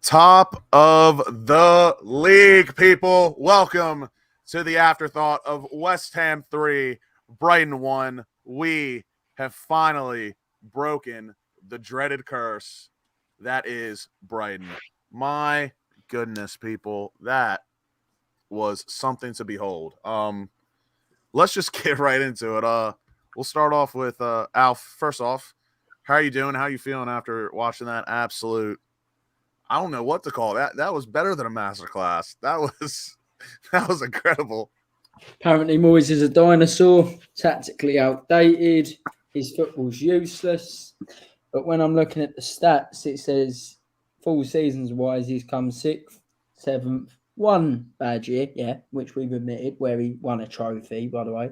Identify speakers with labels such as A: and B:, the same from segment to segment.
A: Top of the league, people. Welcome to the afterthought of West Ham 3, Brighton 1. We have finally broken the dreaded curse that is Brighton. My goodness, people. That was something to behold. Let's just get right into it. We'll start off with Alf. First off, how are you doing? How are you feeling after watching that absolute, I don't know what to call it. That was better than a masterclass. That was incredible.
B: Apparently Moyes is a dinosaur, tactically outdated, his football's useless. But when I'm looking at the stats, it says full seasons wise he's come 6th, 7th, one bad year, which we've admitted, where he won a trophy, by the way.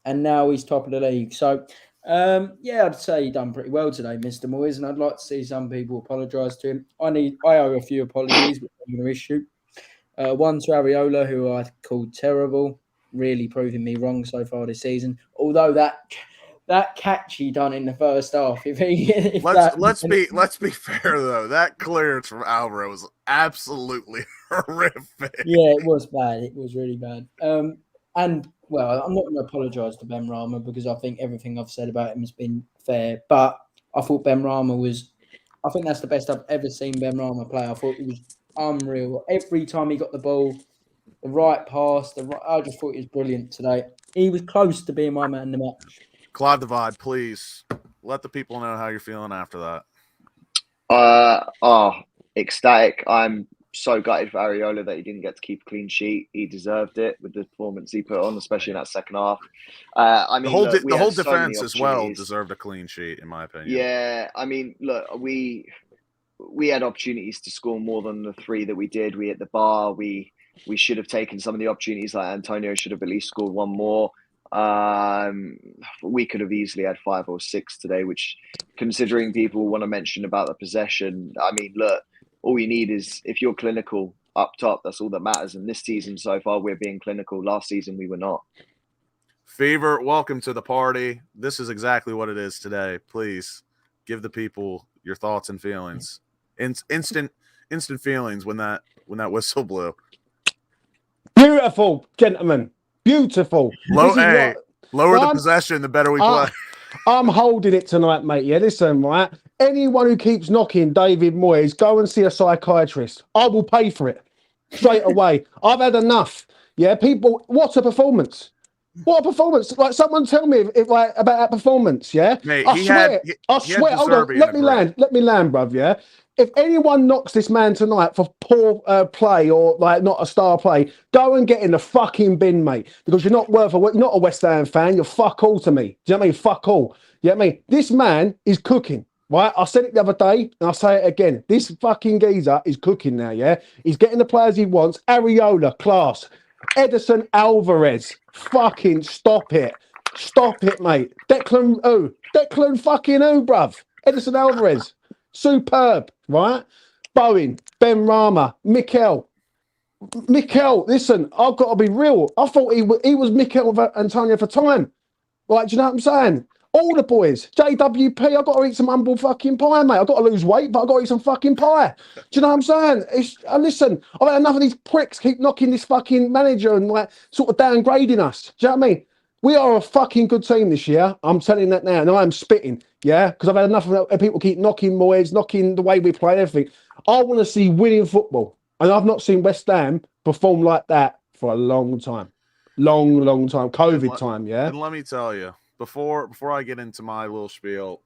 B: And now he's top of the league. So I'd say he done pretty well today, Mr. Moyes, and I'd like to see some people apologise to him. I owe a few apologies, which I'm going to issue. One to Areola, who I called terrible, really proving me wrong so far this season. Although that catch he done in the first half,
A: let's be fair though, that clearance from Alvaro was absolutely horrific.
B: Yeah, it was bad. It was really bad. Well, I'm not going to apologise to Benrahma because I think everything I've said about him has been fair. But I thought Benrahma I think that's the best I've ever seen Benrahma play. I thought he was unreal. Every time he got the ball, the right pass, I just thought he was brilliant today. He was close to being my man in the match.
A: Clyde Divide, please let the people know how you're feeling after that.
C: Ecstatic. I'm so gutted for Areola that he didn't get to keep a clean sheet. He deserved it with the performance he put on, especially in that second half.
A: The whole defense as well deserved a clean sheet, in my opinion.
C: Yeah, I mean, look, we had opportunities to score more than the 3 that we did. We hit the bar. We should have taken some of the opportunities. Like Antonio should have at least scored one more. We could have easily had 5 or 6 today, which, considering people want to mention about the possession, I mean, look, all you need is, if you're clinical up top, that's all that matters. And this season so far, we're being clinical. Last season, we were not.
A: Fever, welcome to the party. This is exactly what it is today. Please give the people your thoughts and feelings. Instant feelings when that whistle blew.
D: Beautiful, gentlemen. Beautiful.
A: Lower the possession, the better we play.
D: I'm holding it tonight, mate. Yeah, listen, right? Anyone who keeps knocking David Moyes, go and see a psychiatrist. I will pay for it straight away. I've had enough. Yeah, people, what a performance. What a performance. Like, someone tell me about that performance, yeah?
A: Mate,
D: I swear. Hold on, let me land, bruv, yeah? If anyone knocks this man tonight for poor play or like not a star play, go and get in the fucking bin, mate. Because you're not you're not a West Ham fan. You're fuck all to me. Do you know what I mean? Fuck all. You know what I mean? This man is cooking, right? I said it the other day and I'll say it again. This fucking geezer is cooking now, yeah? He's getting the players he wants. Areola, class. Edison Alvarez, fucking stop it. Stop it, mate. Declan fucking who, bruv? Edison Alvarez. Superb, right? Bowen, Benrahma, Mikel, listen, I've got to be real. I thought he was Mikel Antonio for time. Like, do you know what I'm saying? All the boys, JWP, I've got to eat some humble fucking pie, mate. I've got to lose weight, but I've got to eat some fucking pie. Do you know what I'm saying? Listen, I've had enough of these pricks keep knocking this fucking manager and like sort of downgrading us. Do you know what I mean? We are a fucking good team this year. I'm telling you that now, and I'm spitting, yeah? Because I've had enough of people keep knocking Moyes, knocking the way we play, everything. I want to see winning football. And I've not seen West Ham perform like that for a long time. Long time. COVID time, yeah?
A: And let me tell you, before I get into my little spiel,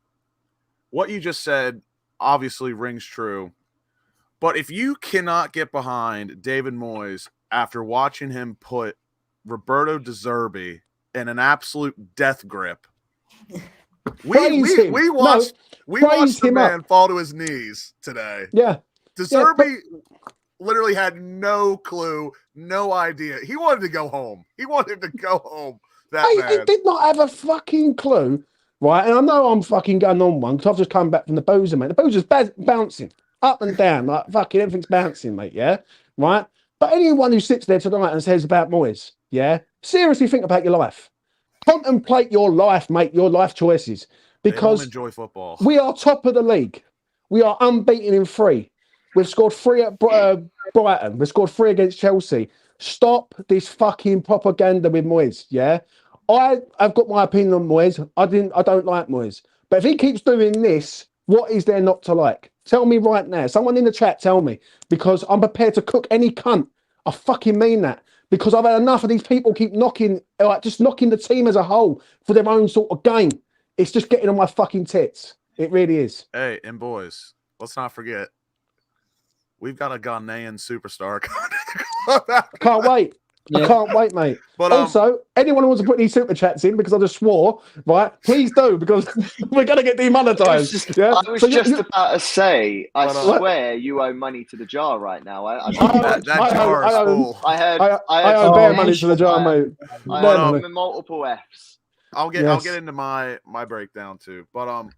A: what you just said obviously rings true. But if you cannot get behind David Moyes after watching him put Roberto De Zerbi in an absolute death grip, we watched the man fall to his knees today.
D: Yeah.
A: De Zerbi literally had no clue, no idea. He wanted to go home. He
D: He did not have a fucking clue, right? And I know I'm fucking going on one because I've just come back from the boozer, mate. The boozer's bouncing up and down, like fucking everything's bouncing, mate, yeah? Right? But anyone who sits there tonight and says about Moyes, yeah? Seriously think about your life. Contemplate your life, mate, your life choices. Because
A: enjoy football.
D: We are top of the league. We are unbeaten in 3. We've scored 3 at Brighton. We've scored 3 against Chelsea. Stop this fucking propaganda with Moyes, yeah? I've got my opinion on Moyes. I don't like Moyes. But if he keeps doing this, what is there not to like? Tell me right now. Someone in the chat, tell me. Because I'm prepared to cook any cunt. I fucking mean that. Because I've had enough of these people keep knocking the team as a whole for their own sort of game. It's just getting on my fucking tits. It really is.
A: Hey, and boys, let's not forget, we've got a Ghanaian superstar coming to the club.
D: Can't wait. Yeah. I can't wait, mate. But also, anyone who wants to put these super chats in because I just swore, right? Please do, because we're going to get demonetized.
C: I was just about to say, I swear you owe money to the jar right now. I
D: owe bare money to the jar, mate.
C: I owe multiple Fs.
A: I'll get into my breakdown too. But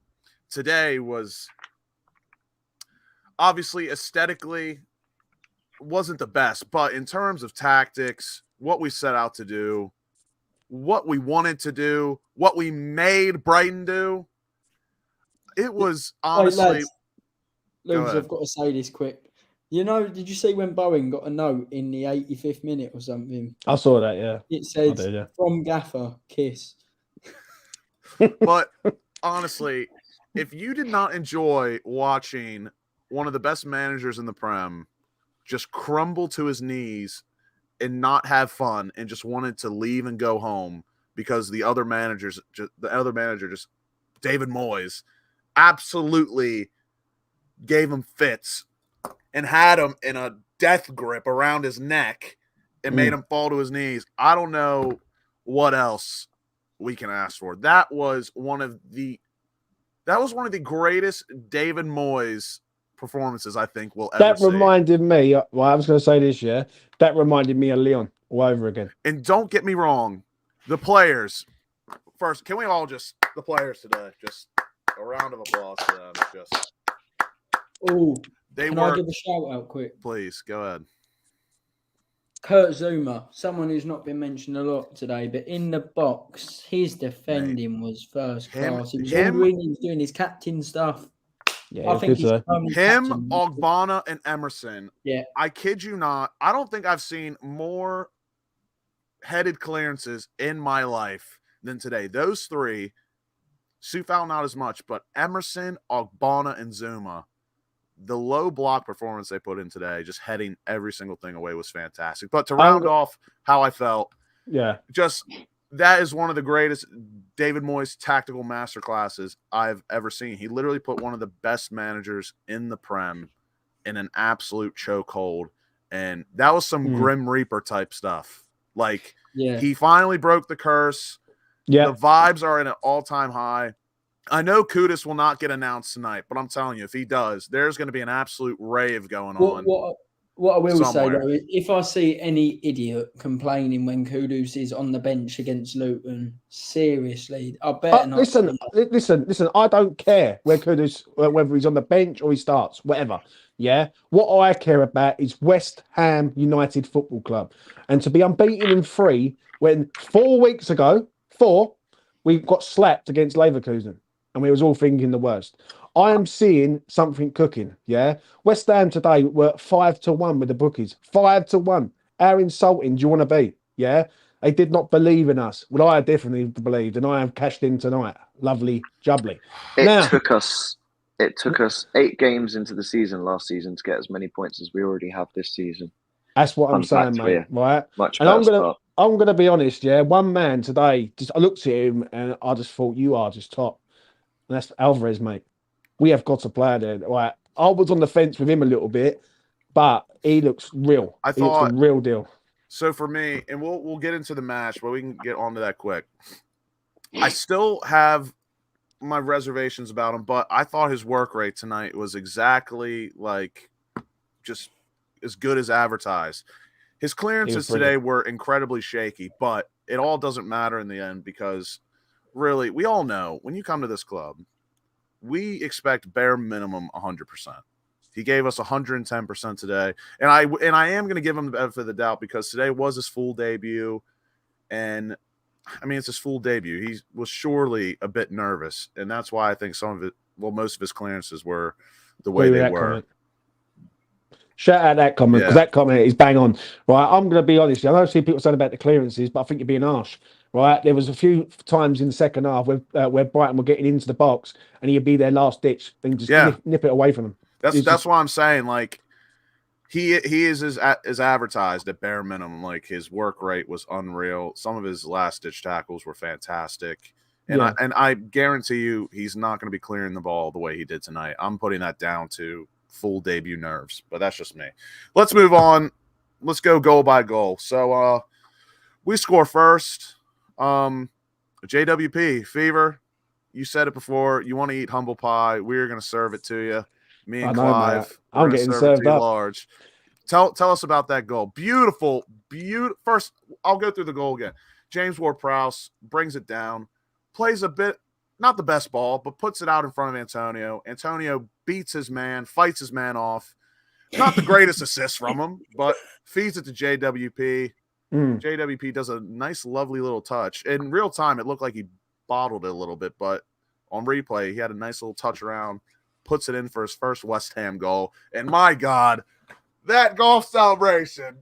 A: today was obviously aesthetically wasn't the best, but in terms of tactics, what we set out to do, what we wanted to do, what we made Brighton do, it was honestly.
B: Luke, I've got to say this quick. You know, did you see when Bowen got a note in the 85th minute or something?
D: I saw that, yeah.
B: It said, from Gaffer, kiss.
A: But honestly, if you did not enjoy watching one of the best managers in the Prem just crumble to his knees and not have fun and just wanted to leave and go home because the other manager, David Moyes, absolutely gave him fits and had him in a death grip around his neck and made him fall to his knees. I don't know what else we can ask for. That was one of the greatest David Moyes performances I think we'll ever see.
D: That reminded me, well, I was going to say this, yeah, that reminded me of Leon all over again.
A: And don't get me wrong, the players, first, can we all just, the players today, just a round of applause to them. Just,
B: can I give a shout out quick?
A: Please, go ahead.
B: Kurt Zuma, someone who's not been mentioned a lot today, but in the box, his defending was first class. He was doing his captain stuff.
D: Yeah,
A: I think him, Ogbonna, and Emerson.
B: Yeah,
A: I kid you not. I don't think I've seen more headed clearances in my life than today. Those three, Sufal not as much, but Emerson, Ogbonna, and Zuma. The low block performance they put in today, just heading every single thing away, was fantastic. But to round off how I felt, just that is one of the greatest David Moyes tactical masterclasses I've ever seen. He literally put one of the best managers in the Prem in an absolute chokehold, and that was some Grim Reaper type stuff. Like, he finally broke the curse. The vibes are at an all-time high. I know Kudus will not get announced tonight, but I'm telling you, if he does, there's going to be an absolute rave going on.
B: What I will say, though, is if I see any idiot complaining when Kudus is on the bench against Luton, seriously, I better not.
D: Listen, I don't care where Kudus, whether he's on the bench or he starts, whatever. Yeah. What I care about is West Ham United Football Club. And to be unbeaten in 3 when 4 weeks ago, we got slapped against Leverkusen. And we was all thinking the worst. I am seeing something cooking, yeah? West Ham today were 5-1 with the bookies. 5-1. How insulting do you want to be, yeah? They did not believe in us. Well, I definitely believed, and I have cashed in tonight. Lovely jubbly.
C: It took us 8 games into the season last season to get as many points as we already have this season.
D: That's what I'm saying, mate, right?
C: Much
D: and I'm gonna be honest, yeah? One man today, I looked at him and I just thought, you are just top. And that's Alvarez, mate. We have got to play there. Right. I was on the fence with him a little bit, but he looks real. He looks the real deal.
A: So for me, and we'll get into the match, but we can get onto that quick. I still have my reservations about him, but I thought his work rate tonight was exactly like just as good as advertised. His clearances today were incredibly shaky, but it all doesn't matter in the end because really, we all know when you come to this club, we expect bare minimum 100%. He gave us 110% today, and I am going to give him the benefit of the doubt because today was his full debut, and I mean it's his full debut. He was surely a bit nervous, and that's why I think most of his clearances were the way they were.
D: Shout out that comment because that comment is bang on. Right, I'm going to be honest. I don't see people saying about the clearances, but I think you're being harsh. Right, there was a few times in the second half where Brighton were getting into the box and he'd be their last ditch and just nip it away from them.
A: That's why I'm saying, like, he is as advertised at bare minimum. Like, his work rate was unreal. Some of his last ditch tackles were fantastic. And I guarantee you he's not going to be clearing the ball the way he did tonight. I'm putting that down to full debut nerves, but that's just me. Let's move on. Let's go goal by goal. So we score first. JWP, Fever, you said it before. You want to eat humble pie. We're going to serve it to you. Me and Clive.
D: I'm getting served up.
A: Large. Tell us about that goal. Beautiful. First, I'll go through the goal again. James Ward-Prowse brings it down. Plays a bit, not the best ball, but puts it out in front of Antonio. Antonio beats his man, fights his man off. Not the greatest assist from him, but feeds it to JWP. JWP does a nice, lovely little touch. In real time, it looked like he bottled it a little bit, but on replay, he had a nice little touch around, puts it in for his first West Ham goal. And my God, that golf celebration,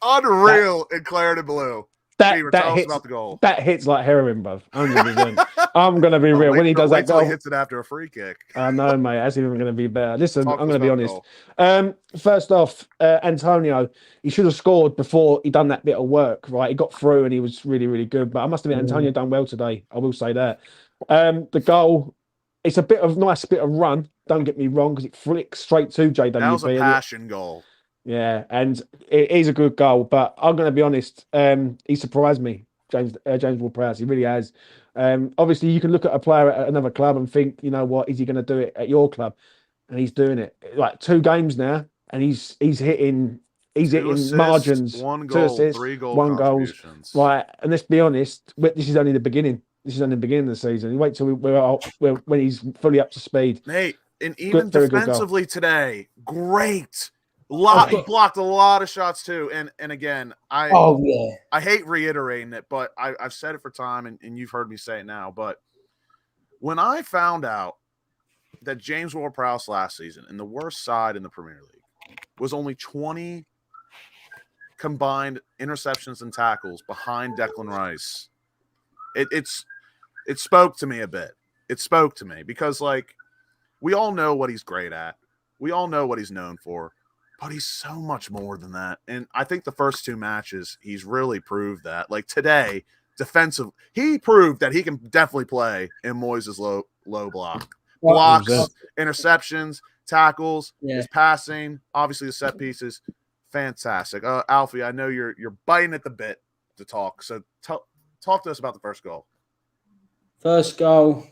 A: unreal in claret and blue. Tell us about the goal.
D: That hits like heroin, bruv. 100%. I'm going to be real. When he does that goal,
A: he hits it after a free kick.
D: I know, mate. That's even going to be better. Listen, I'm going to be honest. First off, Antonio, he should have scored before he done that bit of work, right? He got through and he was really, really good. But I must admit, Antonio done well today. I will say that. The goal, it's a nice bit of run. Don't get me wrong, because it flicks straight to JWP.
A: That was a passion goal.
D: Yeah, and it is a good goal, but I'm going to be honest. He surprised me, James Ward-Prowse. He really has. Obviously, you can look at a player at another club and think, you know what, is he going to do it at your club? And he's doing it. Like 2 games now, and he's hitting
A: assists,
D: margins.
A: 1 goal, 2 assists, 3 goal
D: 1 goals. Right, and let's be honest. This is only the beginning. This is only the beginning of the season. You wait till when he's fully up to speed.
A: Nate, and even defensively today, great. Blocked a lot of shots too, and again, I hate reiterating it, but I've said it for time, and you've heard me say it now. But when I found out that James Ward-Prowse last season, in the worst side in the Premier League, was only 20 combined interceptions and tackles behind Declan Rice, it spoke to me a bit. It spoke to me because, like, we all know what he's great at, we all know what he's known for. But he's so much more than that. And I think the first 2 matches, he's really proved that. Like today, defensive, he proved that he can definitely play in Moyes' low block. Blocks, interceptions, tackles, his passing, obviously the set pieces. Fantastic. Alfie, I know you're biting at the bit to talk. So talk to us about the first goal.
B: First goal,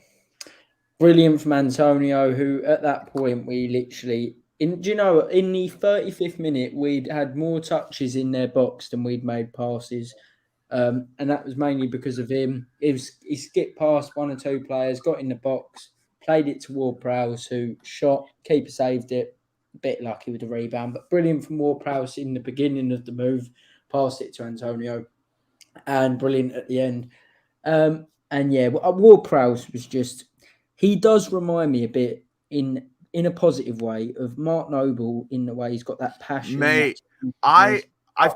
B: brilliant from Antonio, who at that point we literally... in the 35th minute, we'd had more touches in their box than we'd made passes. And that was mainly because of him. He skipped past 1 or 2 players, got in the box, played it to Ward-Prowse, who shot, keeper saved it. A bit lucky with the rebound, but brilliant from Ward-Prowse in the beginning of the move, passed it to Antonio, and brilliant at the end. Ward-Prowse was just... he does remind me a bit in a positive way of Mark Noble, in the way he's got that passion.
A: Mate, I've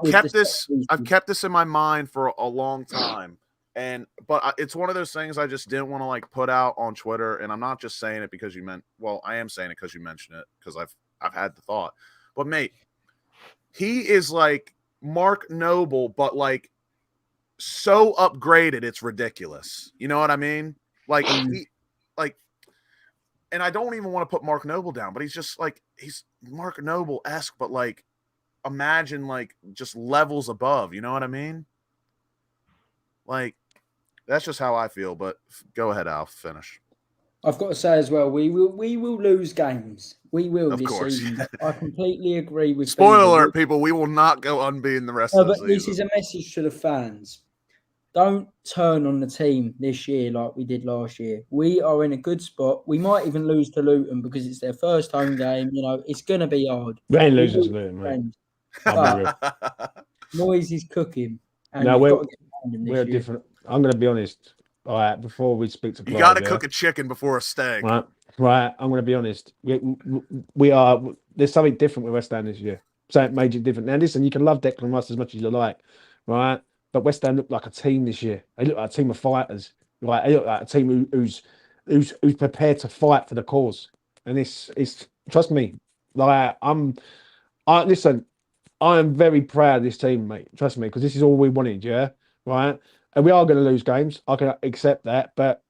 A: kept this in my mind for a long time, but it's one of those things I just didn't want to like put out on Twitter, and I'm not just saying it because I am saying it because you mentioned it, because I've had the thought. But mate, he is like Mark Noble, but like so upgraded, it's ridiculous. You know what I mean? Like and I don't even want to put Mark Noble down, but he's just like, he's Mark Noble-esque, but like, imagine like just levels above, you know what I mean? Like, that's just how I feel, but go ahead, Al, finish.
B: I've got to say as well, we will lose games. We will
A: this
B: season. I completely agree with
A: Spoiler alert, people, we will not go unbeaten the rest of the season.
B: But this is a message to the fans. Don't turn on the team this year like we did last year. We are in a good spot. We might even lose to Luton because it's their first home game. You know, it's going to be hard.
D: We ain't losing to Luton, mate.
B: But Moyes is cooking. And
D: no, we're different. I'm going to be honest. All right, before we speak to Clive,
A: you got to cook a chicken before a steak.
D: Right. right, I'm going to be honest. We are. There's something different with West Ham this year. Something major different. Now, listen, you can love Declan Rice as much as you like, right? But West Ham look like a team this year. They look like a team of fighters. Right? They look like a team who's prepared to fight for the cause. And it's trust me. Like listen. I am very proud of this team, mate. Trust me, because this is all we wanted. Yeah, right. And we are going to lose games. I can accept that, but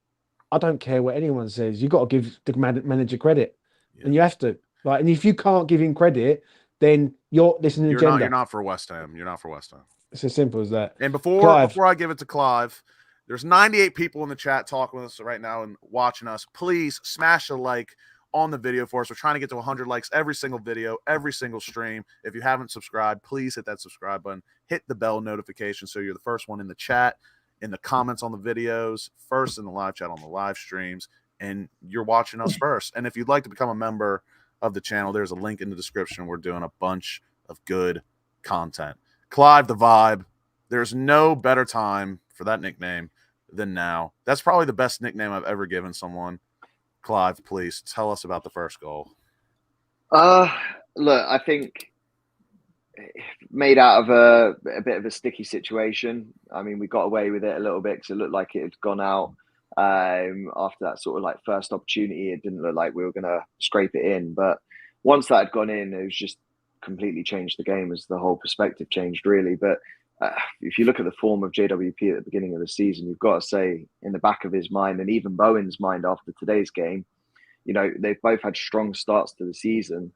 D: I don't care what anyone says. You've got to give the manager credit, and you have to. Like, and if you can't give him credit, then there's an agenda.
A: You're not for West Ham. You're not for West Ham.
D: It's as simple as that.
A: And before I give it to Clive, there's 98 people in the chat talking with us right now and watching us. Please smash a like on the video for us. We're trying to get to 100 likes every single video, every single stream. If you haven't subscribed, please hit that subscribe button. Hit the bell notification so you're the first one in the chat, in the comments on the videos, first in the live chat on the live streams, and you're watching us first. And if you'd like to become a member of the channel, there's a link in the description. We're doing a bunch of good content. Clive the Vibe, there's no better time for that nickname than now. That's probably the best nickname I've ever given someone. Clive, please tell us about the first goal.
C: Look, I think made out of a bit of a sticky situation. I mean, we got away with it a little bit because it looked like it had gone out after that sort of like first opportunity. It didn't look like we were going to scrape it in. But once that had gone in, it was just completely changed the game as the whole perspective changed, really. But if you look at the form of JWP at the beginning of the season, you've got to say in the back of his mind and even Bowen's mind after today's game, you know, they've both had strong starts to the season.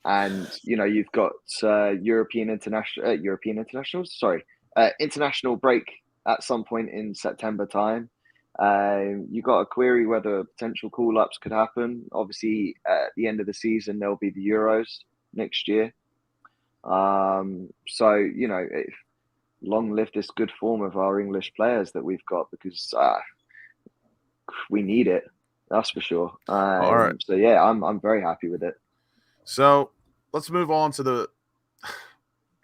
C: And, you know, you've got international break at some point in September time. You've got to query whether potential call-ups could happen. Obviously, at the end of the season, there'll be the Euros next year. So, you know, long live this good form of our English players that we've got, because we need it. That's for sure.
A: All right.
C: So yeah, I'm very happy with it.
A: So let's move on to the.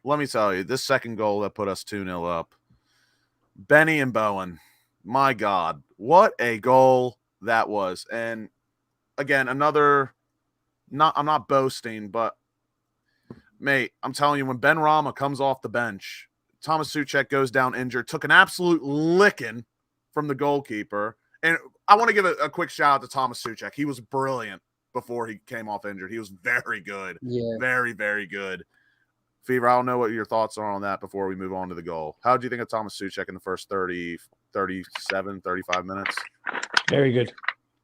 A: Let me tell you, this second goal that put us 2-0 up. Benny and Bowen, my God, what a goal that was! And again, I'm not boasting, but mate, I'm telling you, when Benrahma comes off the bench, Thomas Souček goes down injured, took an absolute licking from the goalkeeper. And I want to give a quick shout out to Thomas Souček. He was brilliant before he came off injured. He was very good. Yeah. Very, very good. Fever, I don't know what your thoughts are on that before we move on to the goal. How do you think of Thomas Souček in the first 30, 37, 35 minutes?
D: Very good.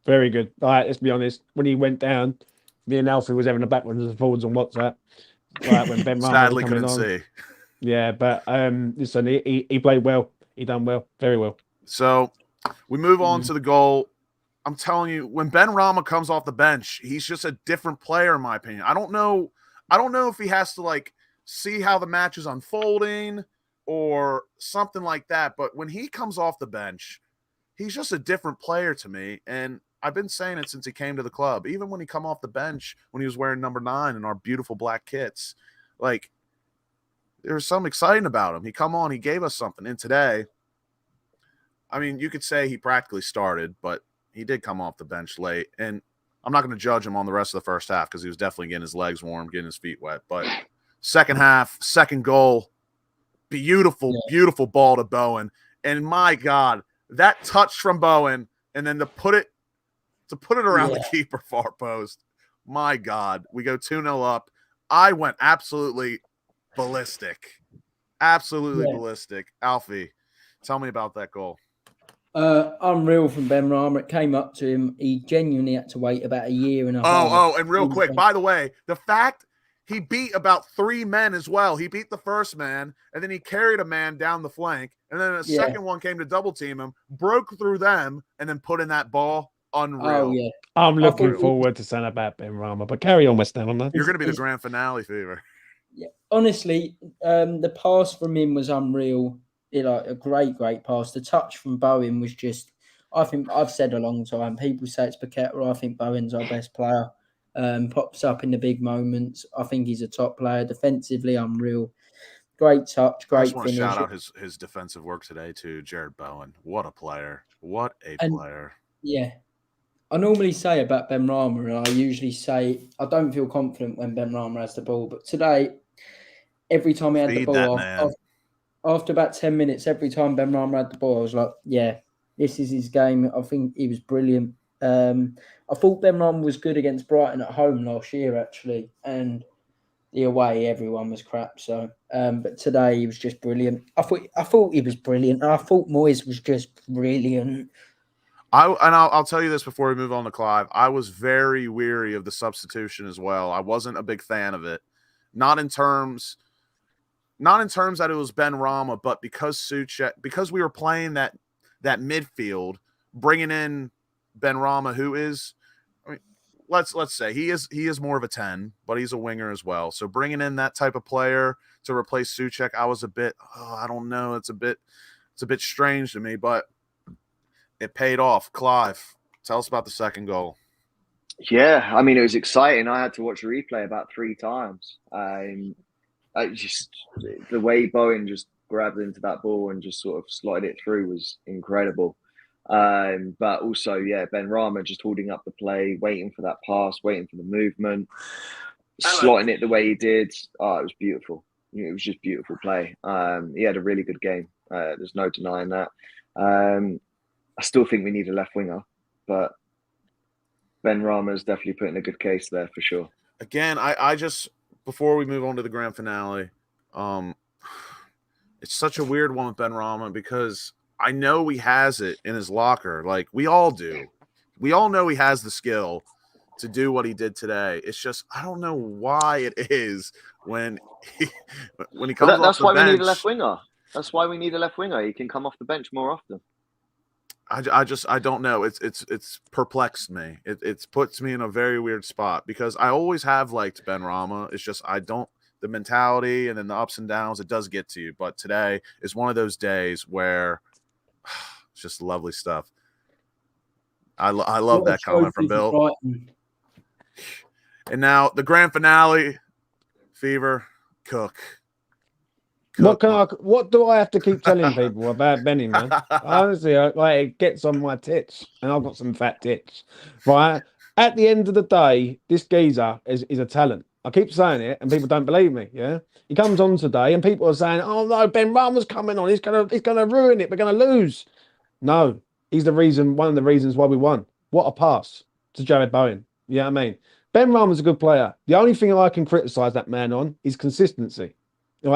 D: Very good. All right, let's be honest. When he went down, me and Alfie was having a backwards and forwards on WhatsApp. Right, when Benrahma
A: sadly couldn't see.
D: Yeah, but listen, he played well. He done well. Very well.
A: So we move on to the goal. I'm telling you, when Benrahma comes off the bench, he's just a different player, in my opinion. I don't know if he has to like see how the match is unfolding or something like that. But when he comes off the bench, he's just a different player to me. And I've been saying it since he came to the club. Even when he come off the bench, when he was wearing number 9 in our beautiful black kits, like there was something exciting about him. He come on, he gave us something. And today, I mean, you could say he practically started, but he did come off the bench late. And I'm not going to judge him on the rest of the first half because he was definitely getting his legs warm, getting his feet wet. But second half, second goal, beautiful, beautiful ball to Bowen. And my God, that touch from Bowen and then to put it around the keeper far post. My God, we go 2-0 up. I went absolutely ballistic. Absolutely ballistic. Alfie, tell me about that goal.
B: Unreal from Benrahma. It came up to him. He genuinely had to wait about a year and a half.
A: Oh, and real quick, by the way, the fact he beat about 3 men as well. He beat the first man, and then he carried a man down the flank, and then a second one came to double team him, broke through them, and then put in that ball. Unreal.
B: Oh, yeah.
D: I'm looking forward to saying about Benrahma, but carry on, West Ham, on that.
A: You're going to be the grand finale, Fever.
B: Yeah, honestly, the pass from him was unreal. Like a great pass. The touch from Bowen was just, I think I've said a long time, people say it's Paqueta. I think Bowen's our best player. Pops up in the big moments. I think he's a top player. Defensively, unreal. Great touch, great finish. I just want
A: to shout out his defensive work today to Jared Bowen. What a player. What a player.
B: Yeah. I normally say about Benrahma, and I usually say I don't feel confident when Benrahma has the ball, but today, every time he had the
A: Feed
B: ball,
A: that man.
B: after about 10 minutes, every time Benrahma had the ball, I was like, yeah, this is his game. I think he was brilliant. I thought Benrahma was good against Brighton at home last year, actually, and the away, everyone was crap. So, but today he was just brilliant. I thought he was brilliant. I thought Moyes was just brilliant.
A: I'll tell you this before we move on to Clive. I was very weary of the substitution as well. I wasn't a big fan of it. Not in terms that it was Benrahma, but because we were playing that midfield, bringing in Benrahma, who is, I mean, let's say he is more of a 10, but he's a winger as well. So bringing in that type of player to replace Souček, I was a bit, I don't know, it's a bit strange to me, but it paid off. Clive, tell us about the second goal.
C: Yeah, I mean, it was exciting. I had to watch a replay about 3 times. The way Bowen just grabbed into that ball and just sort of slotted it through was incredible. But also, yeah, Benrahma just holding up the play, waiting for that pass, waiting for the movement, slotting it the way he did. Oh, it was beautiful. It was just beautiful play. He had a really good game. There's no denying that. I still think we need a left winger, but Benrahma is definitely putting a good case there for sure.
A: Again, I just, before we move on to the grand finale, it's such a weird one with Benrahma because I know he has it in his locker. Like we all do. We all know he has the skill to do what he did today. It's just, I don't know why it is when he comes off the bench.
C: That's why we need a left winger. That's why we need a left winger. He can come off the bench more often.
A: I don't know. It's perplexed me. It puts me in a very weird spot because I always have liked Benrahma. It's just the mentality and then the ups and downs, it does get to you. But today is one of those days where it's just lovely stuff. I love that comment from Bill. And now the grand finale, Fever, Cook.
D: What do I have to keep telling people about Benny, man? Honestly, it gets on my tits, and I've got some fat tits, right? At the end of the day, this geezer is a talent. I keep saying it, and people don't believe me. Yeah, he comes on today, and people are saying, "Oh no, Benrahma's coming on. He's gonna ruin it. We're gonna lose." No, he's one of the reasons why we won. What a pass to Jared Bowen. You know what I mean? Benrahma's a good player. The only thing I can criticise that man on is consistency.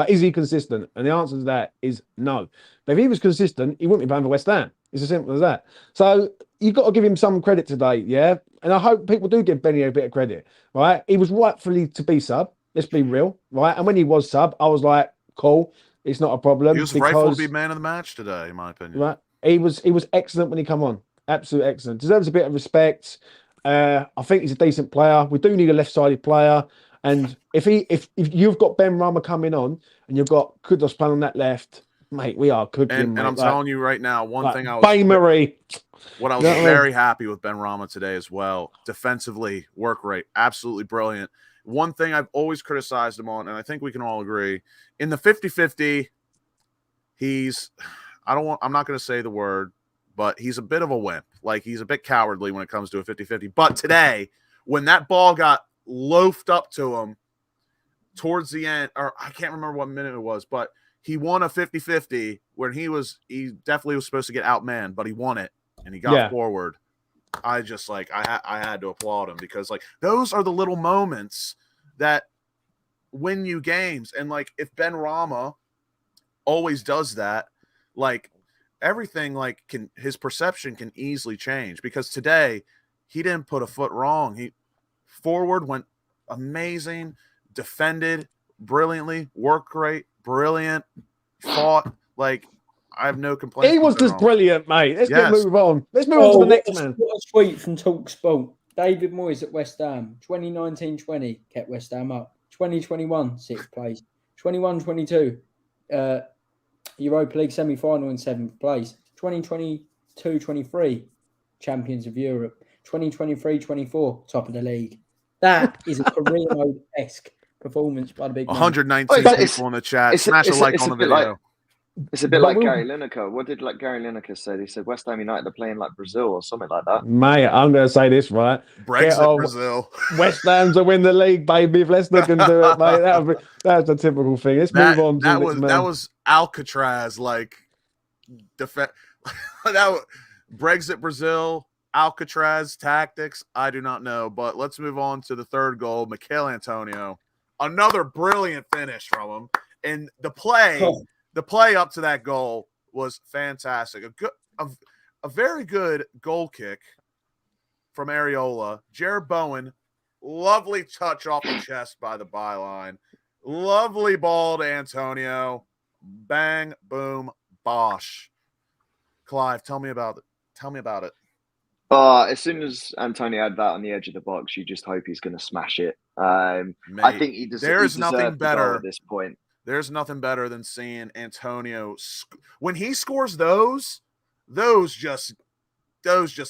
D: Is he consistent? And the answer to that is no. But if he was consistent, he wouldn't be playing for West Ham. It's as simple as that. So you've got to give him some credit today, yeah? And I hope people do give Benny a bit of credit, right? He was rightfully to be sub. Let's be real, right? And when he was sub, I was like, cool, it's not a problem.
A: He was rightful to be man of the match today, in my opinion.
D: Right? He was excellent when he come on. Absolute excellent. Deserves a bit of respect. I think he's a decent player. We do need a left-sided player. And if you've got Benrahma coming on and you've got Kudus playing on that left, mate, we are cooking.
A: And I'm telling you right now, one thing I was very happy with Benrahma today as well. Defensively, work rate, absolutely brilliant. One thing I've always criticized him on, and I think we can all agree, in the 50-50, I'm not going to say the word, but he's a bit of a wimp. Like he's a bit cowardly when it comes to a 50-50. But today, when that ball got loafed up to him towards the end, or I can't remember what minute it was, but he won a 50-50 when he definitely was supposed to get outmanned, but he won it and he got forward. I just I had to applaud him because those are the little moments that win you games. And if Benrahma always does that, everything his perception can easily change because today he didn't put a foot wrong. He forward went amazing, defended brilliantly, worked great, brilliant, fought. I have no complaints.
D: He was just brilliant, mate. Let's move on. Let's move on to the next man.
B: What a tweet from TalkSport. David Moyes at West Ham. 2019-20 kept West Ham up. 2021, 6th place. 21-22, Europa League semi-final in 7th place. 2022-23, champions of Europe. 2023-24, top of the league. That is a career mode-esque performance by the big man.
A: 119 people in the chat. Smash a like on the video.
C: It's a bit
D: But
C: like Gary Lineker. What did Gary Lineker say? He said West Ham United are playing like Brazil or something like that.
D: Mate, I'm going to say this, right?
A: Brexit Brazil.
D: West Ham to win the league, baby. If Leicester can do it, mate, that's a typical thing. Let's move on to the next man.
A: That was Alcatraz, like, Brexit Brazil, Alcatraz tactics. I do not know, but let's move on to the third goal. Mikel Antonio, another brilliant finish from him. And the play up to that goal was fantastic. A very good goal kick from Areola. Jared Bowen, lovely touch off the chest by the byline. Lovely ball to Antonio. Bang, boom, bosh. Clive, tell me about it.
C: As soon as Antonio had that on the edge of the box, you just hope he's going to smash it. I think he deserves nothing better at this point.
A: There's nothing better than seeing Antonio when he scores those just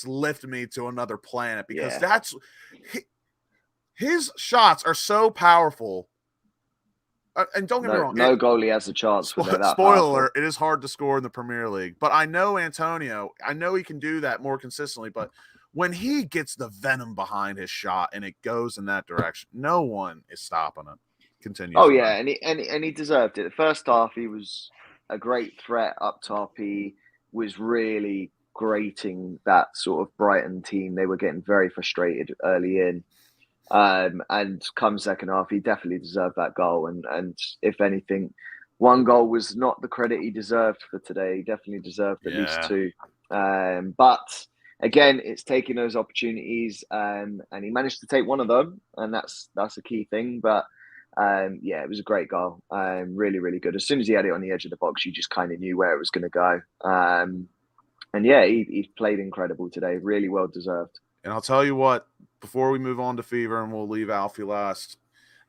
A: lift me to another planet, because his shots are so powerful. And don't get me wrong,
C: no goalie has a chance with that.
A: Spoiler alert, it is hard to score in the Premier League. But I know Antonio, I know he can do that more consistently. But when he gets the venom behind his shot and it goes in that direction, no one is stopping it. Continue.
C: Oh, yeah, and he deserved it. The first half, he was a great threat up top. He was really grating that sort of Brighton team. They were getting very frustrated early in. And come second half, he definitely deserved that goal. And if anything, one goal was not the credit he deserved for today. He definitely deserved at least two. But again, it's taking those opportunities, and he managed to take one of them, and that's a key thing. But it was a great goal. Really, really good. As soon as he had it on the edge of the box, you just kind of knew where it was going to go. He played incredible today. Really well deserved.
A: And I'll tell you what, before we move on to Fever, and we'll leave Alfie last,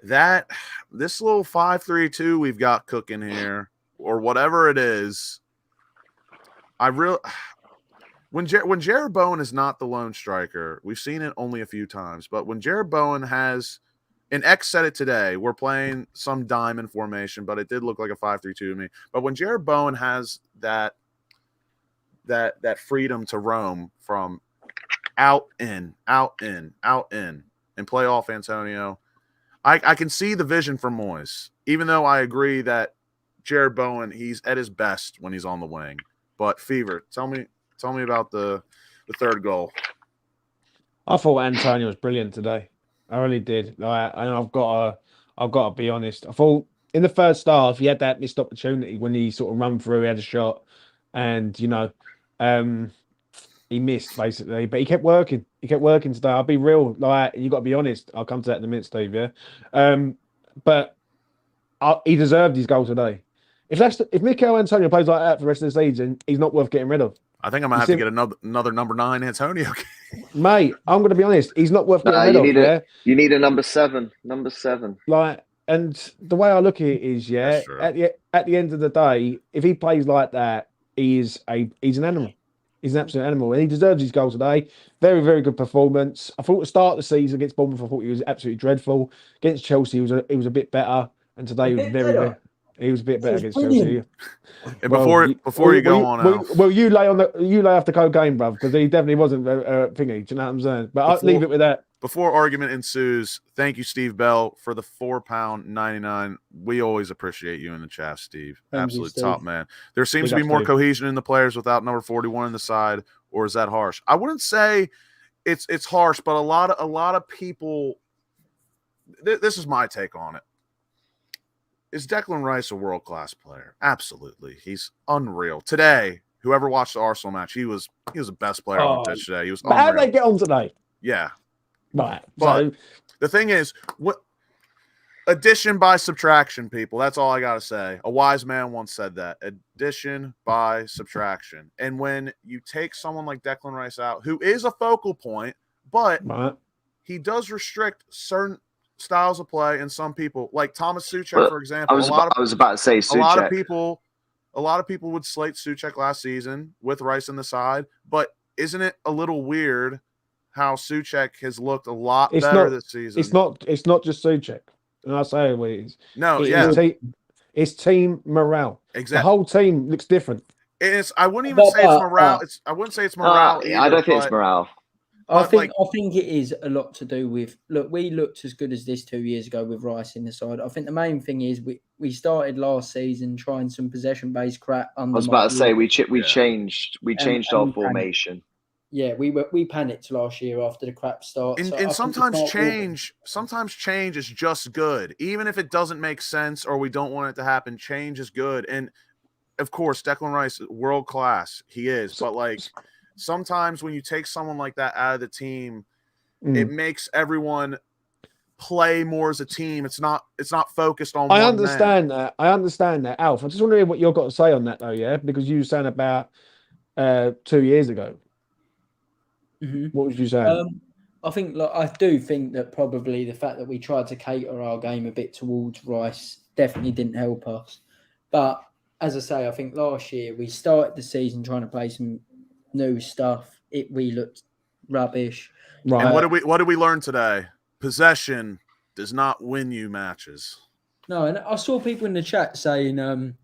A: this little 5-3-2 we've got cooking here, or whatever it is, when Jared Bowen is not the lone striker, we've seen it only a few times, but when Jared Bowen has, and X said it today, we're playing some diamond formation, but it did look like a 5-3-2 to me. But when Jared Bowen has that freedom to roam from out in, and play off Antonio, I can see the vision from Moyes, even though I agree that Jared Bowen, he's at his best when he's on the wing. But Fever, tell me about the third goal.
D: I thought Antonio was brilliant today. I really did. And I've got to be honest. I thought in the first half he had that missed opportunity when he sort of run through, he had a shot, and he missed basically, but he kept working. He kept working today. I'll be real. You got to be honest. I'll come to that in a minute, Steve. Yeah, but he deserved his goal today. If Mikel Antonio plays like that for the rest of the season, he's not worth getting rid of.
A: I think I'm gonna have to get another number 9 Antonio.
D: Mate, I'm going to be honest. He's not worth getting rid of.
C: You need a number 7. Number 7.
D: And the way I look at it is, at the end of the day, if he plays like that, he's an animal. He's an absolute animal, and he deserves his goal today. Very, very good performance. I thought at the start of the season against Bournemouth, I thought he was absolutely dreadful. Against Chelsea, he was a bit better, and today he was he was a bit better against Chelsea.
A: And before you go on,
D: you lay off the cocaine, bruv, because he definitely wasn't thingy. Do you know what I'm saying? But I'll leave it with that.
A: Before argument ensues, thank you, Steve Bell, for the £4.99. We always appreciate you in the chat, Steve. Absolute top man. There seems to be more cohesion in the players without number 41 in the side, or is that harsh? I wouldn't say it's harsh, but a lot of people. This is my take on it. Is Declan Rice a world-class player? Absolutely. He's unreal. Today, whoever watched the Arsenal match, he was the best player on the pitch today. He was unreal.
D: How did they get on today?
A: Yeah.
D: Right.
A: But the thing is, addition by subtraction, people. That's all I got to say. A wise man once said that. Addition by subtraction. And when you take someone like Declan Rice out, who is a focal point, but he does restrict certain styles of play, and some people, like Thomas Souček, for example.
C: I was about to say Souček.
A: A lot of people would slate Souček last season with Rice in the side, but isn't it a little weird how Souček has looked a lot better this season?
D: It's not just Souček. And I say it is.
A: No,
D: It's team morale.
A: Exactly.
D: The whole team looks different.
A: I wouldn't even say it's morale. I wouldn't say it's morale either.
C: I don't think it's morale.
B: I think it is a lot to do with we looked as good as this 2 years ago with Rice in the side. I think the main thing is we started last season trying some possession based crap. I
C: was about to say we changed our formation.
B: Yeah, we panicked last year after the crap start.
A: And sometimes change is just good, even if it doesn't make sense or we don't want it to happen. Change is good, and of course, Declan Rice, world class, he is. But sometimes when you take someone like that out of the team, it makes everyone play more as a team. It's not focused on.
D: I understand that, Alf. I just wondering what you've got to say on that, though. Yeah, because you were saying about 2 years ago.
B: Mm-hmm.
D: What was you saying?
B: I think I do think that probably the fact that we tried to cater our game a bit towards Rice definitely didn't help us. But as I say, I think last year we started the season trying to play some new stuff. We looked rubbish.
A: Right. And what did we learn today? Possession does not win you matches.
B: No, and I saw people in the chat saying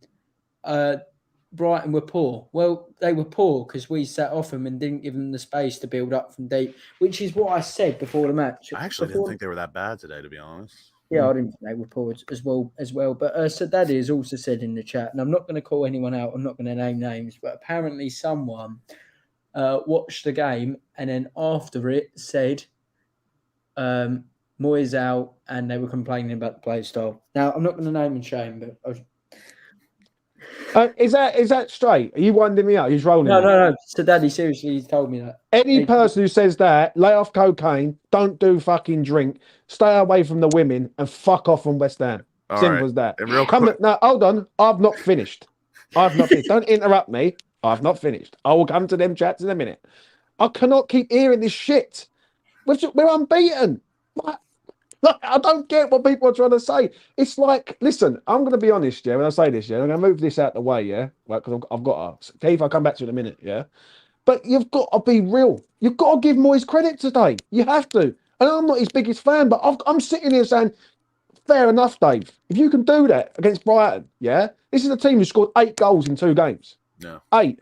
B: Brighton were poor. Well, they were poor because we sat off them and didn't give them the space to build up from deep, which is what I said before the match.
A: I actually didn't think they were that bad today, to be honest.
B: Yeah, I didn't think they were poor as well. But so Daddy has also said in the chat, and I'm not going to call anyone out. I'm not going to name names, but apparently someone watched the game and then after it said Moyes out, and they were complaining about the play style. Now, I'm not going to name and shame, but
D: is that straight? Are you winding me up? He's rolling.
B: No. So Daddy, seriously, he's told me that.
D: Any person who says that, lay off cocaine, don't do fucking drink, stay away from the women, and fuck off from West Ham. Simple as that. Now, hold on. I've not finished. Don't interrupt me. I've not finished. I will come to them chats in a minute. I cannot keep hearing this shit. We're unbeaten. I don't get what people are trying to say. It's like, listen, I'm going to be honest, yeah, when I say this, yeah, I'm going to move this out the way, yeah, right, because I've got to. Keith, I'll come back to you in a minute, yeah. But you've got to be real. You've got to give Moyes credit today. You have to. And I'm not his biggest fan, but I'm sitting here saying, fair enough, Dave. If you can do that against Brighton, yeah, this is a team who scored 8 goals in 2 games.
A: No.
D: 8.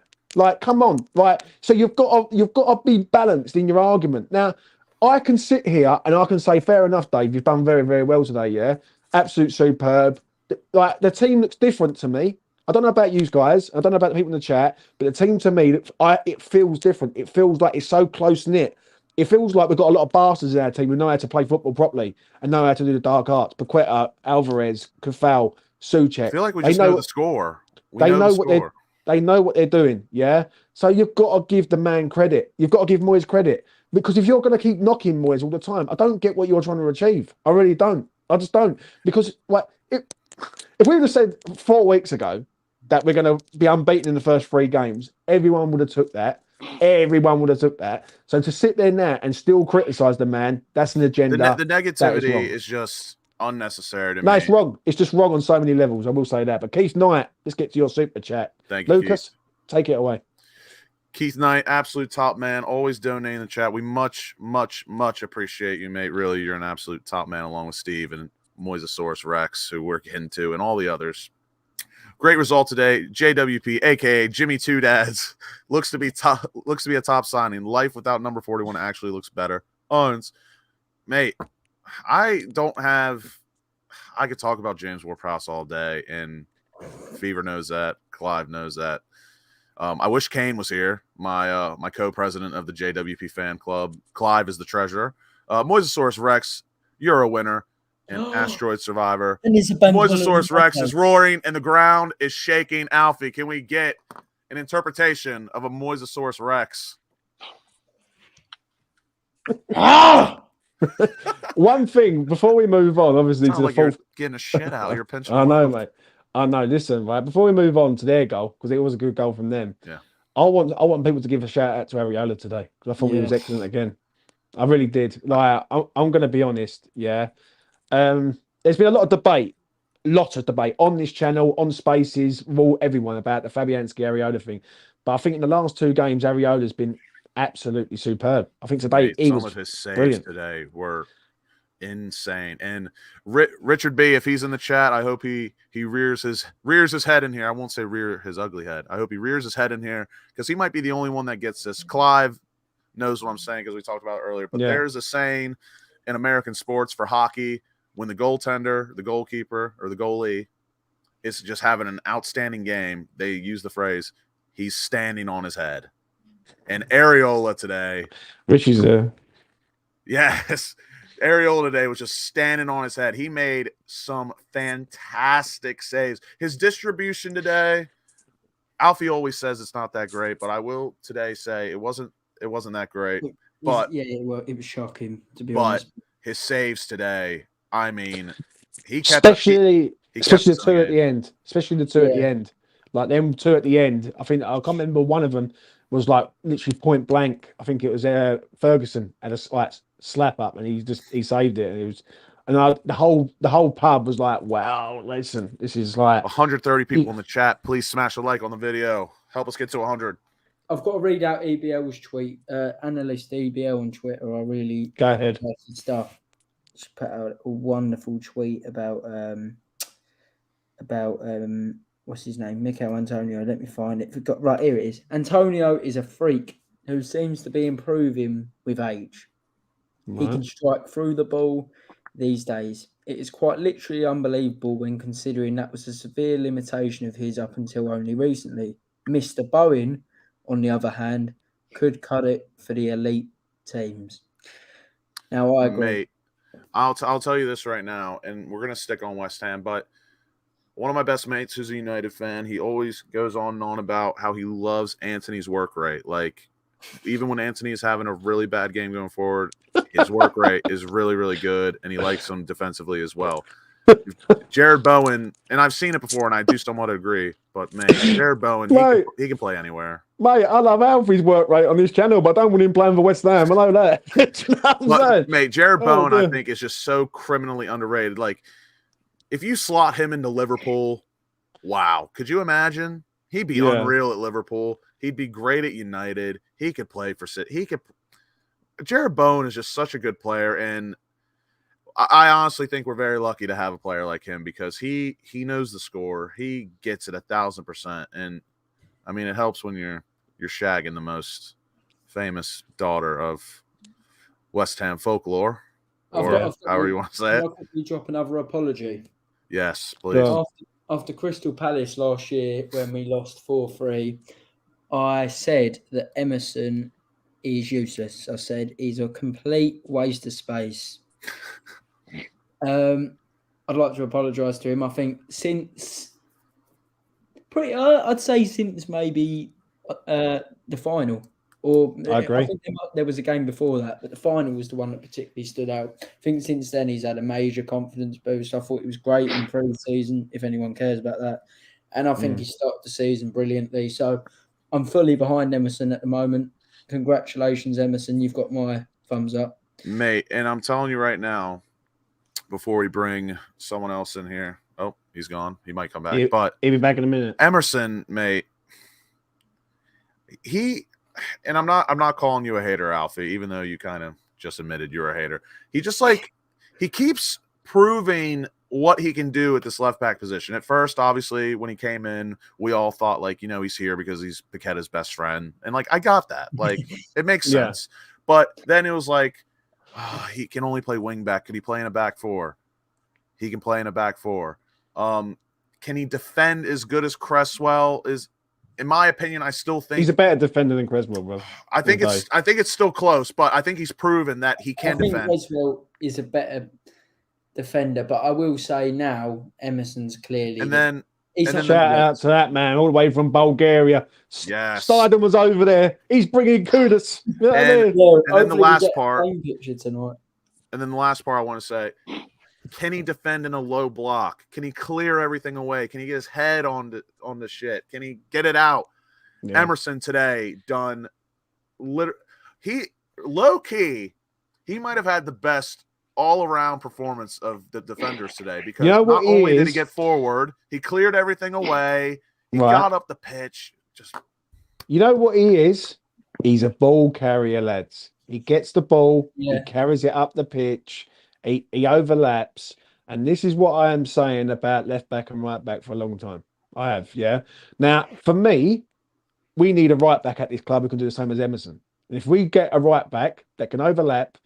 D: Come on, right? So you've got to be balanced in your argument. Now, I can sit here and I can say, fair enough, Dave, you've done very, very well today, yeah? Absolute superb. The team looks different to me. I don't know about you guys. I don't know about the people in the chat, but the team to me, it feels different. It feels like it's so close-knit. It feels like we've got a lot of bastards in our team who know how to play football properly and know how to do the dark arts. Paqueta, Alvarez, Kafal, Soucek.
A: I feel like we just know the score.
D: They know what they're doing, yeah? So you've got to give the man credit. You've got to give Moyes credit. Because if you're going to keep knocking Moyes all the time, I don't get what you're trying to achieve. I really don't. I just don't. Because if we would have said 4 weeks ago that we're going to be unbeaten in the first 3 games, everyone would have took that. So to sit there now and still criticise the man, that's an agenda.
A: The negativity is just unnecessary to me.
D: No, it's wrong. It's just wrong on so many levels. I will say that. But Keith Knight, let's get to your super chat.
A: Thank you,
D: Lucas,
A: Keith.
D: Take it away.
A: Keith Knight, absolute top man, always donating in the chat. We much, much, much appreciate you, mate. Really, you're an absolute top man, along with Steve and Moisasaurus Rex, who we're getting to, and all the others. Great result today. JWP, aka Jimmy Two Dads, looks to be a top signing. Life without number 41 actually looks better. Mate, I could talk about James Ward-Prowse all day, and Fever knows that. Clive knows that. I wish Kane was here, my co-president of the JWP fan club. Clive is the treasurer. Moisasaurus Rex, you're a winner. And Asteroid Survivor. Moisasaurus Rex is roaring and the ground is shaking. Alfie, can we get an interpretation of a Moisasaurus Rex?
D: One thing before we move on, obviously, to the fourth.
A: Getting a shit out. You're pinching.
D: I know, mate. I know. Listen, right before we move on to their goal, because it was a good goal from them.
A: Yeah.
D: I want people to give a shout out to Areola today because I thought he was excellent again. I really did. Like, I'm going to be honest. Yeah. There's been a lot of debate on this channel, on Spaces, everyone about the Fabianski Areola thing. But I think in the last 2 games, Areola's been absolutely superb. I think today he was
A: some of his saves
D: brilliant
A: today were insane. And Richard B, if he's in the chat, I hope he rears his head in here. I won't say rear his ugly head. I hope he rears his head in here because he might be the only one that gets this. Clive knows what I'm saying because we talked about it earlier. But there's a saying in American sports for hockey when the goaltender, the goalkeeper, or the goalie is just having an outstanding game, they use the phrase, he's standing on his head. And Areola today.
D: Richie's there.
A: Yes. Areola today was just standing on his head. He made some fantastic saves. His distribution today, Alfie always says it's not that great, but I will today say it wasn't that great.
B: It was shocking, to be honest.
A: But his saves today, I mean, he kept
D: especially the two at the end. Especially the two at the
B: Yeah.
D: end. Like them two at the end. I can't remember one of them was like literally point blank. I think it was Ferguson had a slap up and he saved it, and it was, and the whole pub was like, wow, listen, this is like
A: 130 people in the chat. Please smash a like on the video. Help us get to 100.
B: I've got to read out EBL's tweet. Analyst EBL on Twitter are really
D: go ahead
B: stuff. Just put out a wonderful tweet about what's his name? Mikel Antonio. Let me find it. Right, here it is. Antonio is a freak who seems to be improving with age. He can strike through the ball these days. It is quite literally unbelievable when considering that was a severe limitation of his up until only recently. Mr. Bowen, on the other hand, could cut it for the elite teams. Now, I agree.
A: Mate, I'll tell you this right now, and we're going to stick on West Ham, but one of my best mates who's a United fan, he always goes on and on about how he loves Anthony's work rate. Like, even when Anthony is having a really bad game going forward, his work rate is really, really good, and he likes him defensively as well. Jared Bowen, and I've seen it before, and I do somewhat agree, but, man, Jared Bowen, he can play anywhere.
D: Mate, I love Alfie's work rate on this channel, but I don't want him playing for West Ham. I know that. You know what I'm saying?
A: Mate, Jared Bowen, I think, is just so criminally underrated. Like, if you slot him into Liverpool, wow. Could you imagine? He'd be unreal at Liverpool. He'd be great at United. He could play for City. Jared Bowen is just such a good player, and I honestly think we're very lucky to have a player like him because he knows the score. He gets it 1,000%, and I mean it helps when you're shagging the most famous daughter of West Ham folklore, or however you want to say it.
B: I'll quickly drop another apology.
A: Yes, please.
B: After Crystal Palace last year, when we lost 4-3, I said that Emerson is useless. I said he's a complete waste of space. I'd like to apologise to him. I think I'd say since maybe the final. Or
D: I agree.
B: I think there was a game before that, but the final was the one that particularly stood out. I think since then he's had a major confidence boost. I thought he was great in pre-season, if anyone cares about that. And I think he started the season brilliantly. So I'm fully behind Emerson at the moment. Congratulations, Emerson. You've got my thumbs up.
A: Mate, and I'm telling you right now, before we bring someone else in here. Oh, he's gone. He might come back. But
D: he'll be back in a minute.
A: Emerson, mate, and I'm not calling you a hater, Alfie, even though you kind of just admitted you're a hater. He keeps proving what he can do at this left back position. At first, obviously, when he came in, we all thought he's here because he's Paqueta's best friend. And I got that. It makes sense. But then it was he can only play wing back. Could he play in a back four? He can play in a back four. Can he defend as good as Cresswell is? In my opinion, I still think
D: he's a better defender than Cresswell, bro.
A: I think it's still close, but I think he's proven that he can defend.
B: Cresswell is a better defender, but I will say now Emerson's clearly.
D: Shout out to that man all the way from Bulgaria.
A: Yes,
D: Steidon was over there. He's bringing kudos. You know what I mean?
A: And then the last part.
B: Tonight.
A: And then the last part I want to say. Can he defend in a low block? Can he clear everything away? Can he get his head on the shit? Can he get it out? Yeah. Emerson today done low key. He might have had the best all around performance of the defenders today because not only did he get forward, he cleared everything away. He got up the pitch.
D: You know what he is? He's a ball carrier, lads. He gets the ball, he carries it up the pitch. He overlaps. And this is what I am saying about left back and right back for a long time. I have, yeah. Now, for me, we need a right back at this club who can do the same as Emerson. And if we get a right back that can overlap,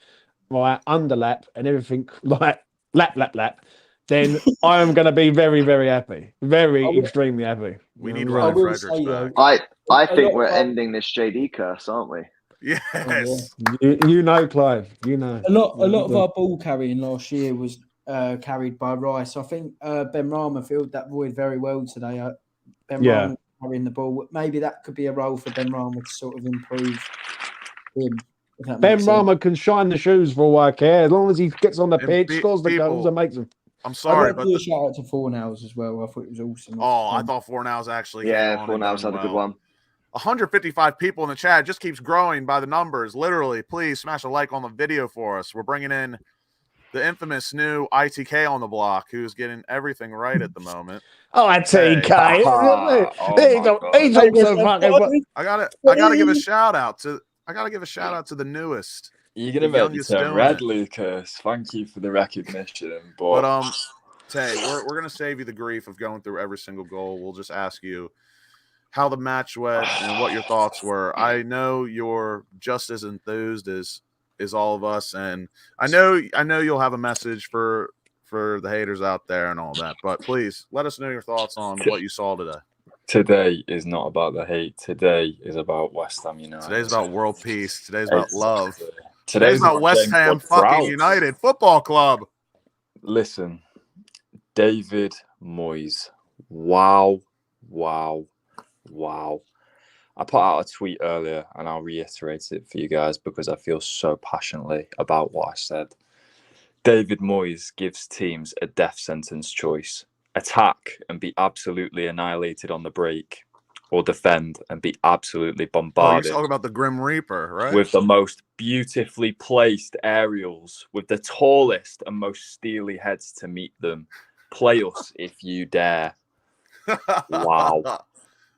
D: right, underlap, and everything like lap, then I am going to be very, very happy. Extremely happy.
A: We need
B: I
A: Ryan
B: will
A: Fredericks
B: say,
A: back.
C: I think we're ending this JD curse, aren't we?
A: Yes.
D: You know, Clive. You know.
B: A lot of our ball carrying last year was carried by Rice. I think Benrahma filled that void very well today. Benrahma carrying the ball. Maybe that could be a role for Benrahma to sort of improve him.
D: Benrahma can shine the shoes for all I care. As long as he gets on the pitch, scores the goals, and makes them.
A: I'm sorry,
B: but do a shout out to Fornals as well. I thought it was awesome.
A: I thought Fornals actually.
C: Fornals had a good one.
A: 155 people in the chat. Just keeps growing by the numbers. Literally, please smash a like on the video for us. We're bringing in the infamous new ITK on the block, who's getting everything right at the moment.
D: ITK.
A: I gotta give a shout out to the newest.
E: You're gonna make me turn red, Lucas. Thank you for the recognition.
A: But Tay, we're gonna save you the grief of going through every single goal. We'll just ask you how the match went and what your thoughts were. I know you're just as enthused as all of us, and I know you'll have a message for the haters out there and all that. But please let us know your thoughts on what you saw today.
E: Today is not about the hate. Today is about West Ham United.
A: Today's about world peace. Today's about love. Today's about West Ham fucking United Football Club.
E: Listen, David Moyes. Wow. I put out a tweet earlier and I'll reiterate it for you guys because I feel so passionately about what I said. David Moyes gives teams a death sentence choice. Attack and be absolutely annihilated on the break, or defend and be absolutely bombarded.
A: You're talking about the Grim Reaper, right?
E: With the most beautifully placed aerials, with the tallest and most steely heads to meet them. Play us if you dare. Wow.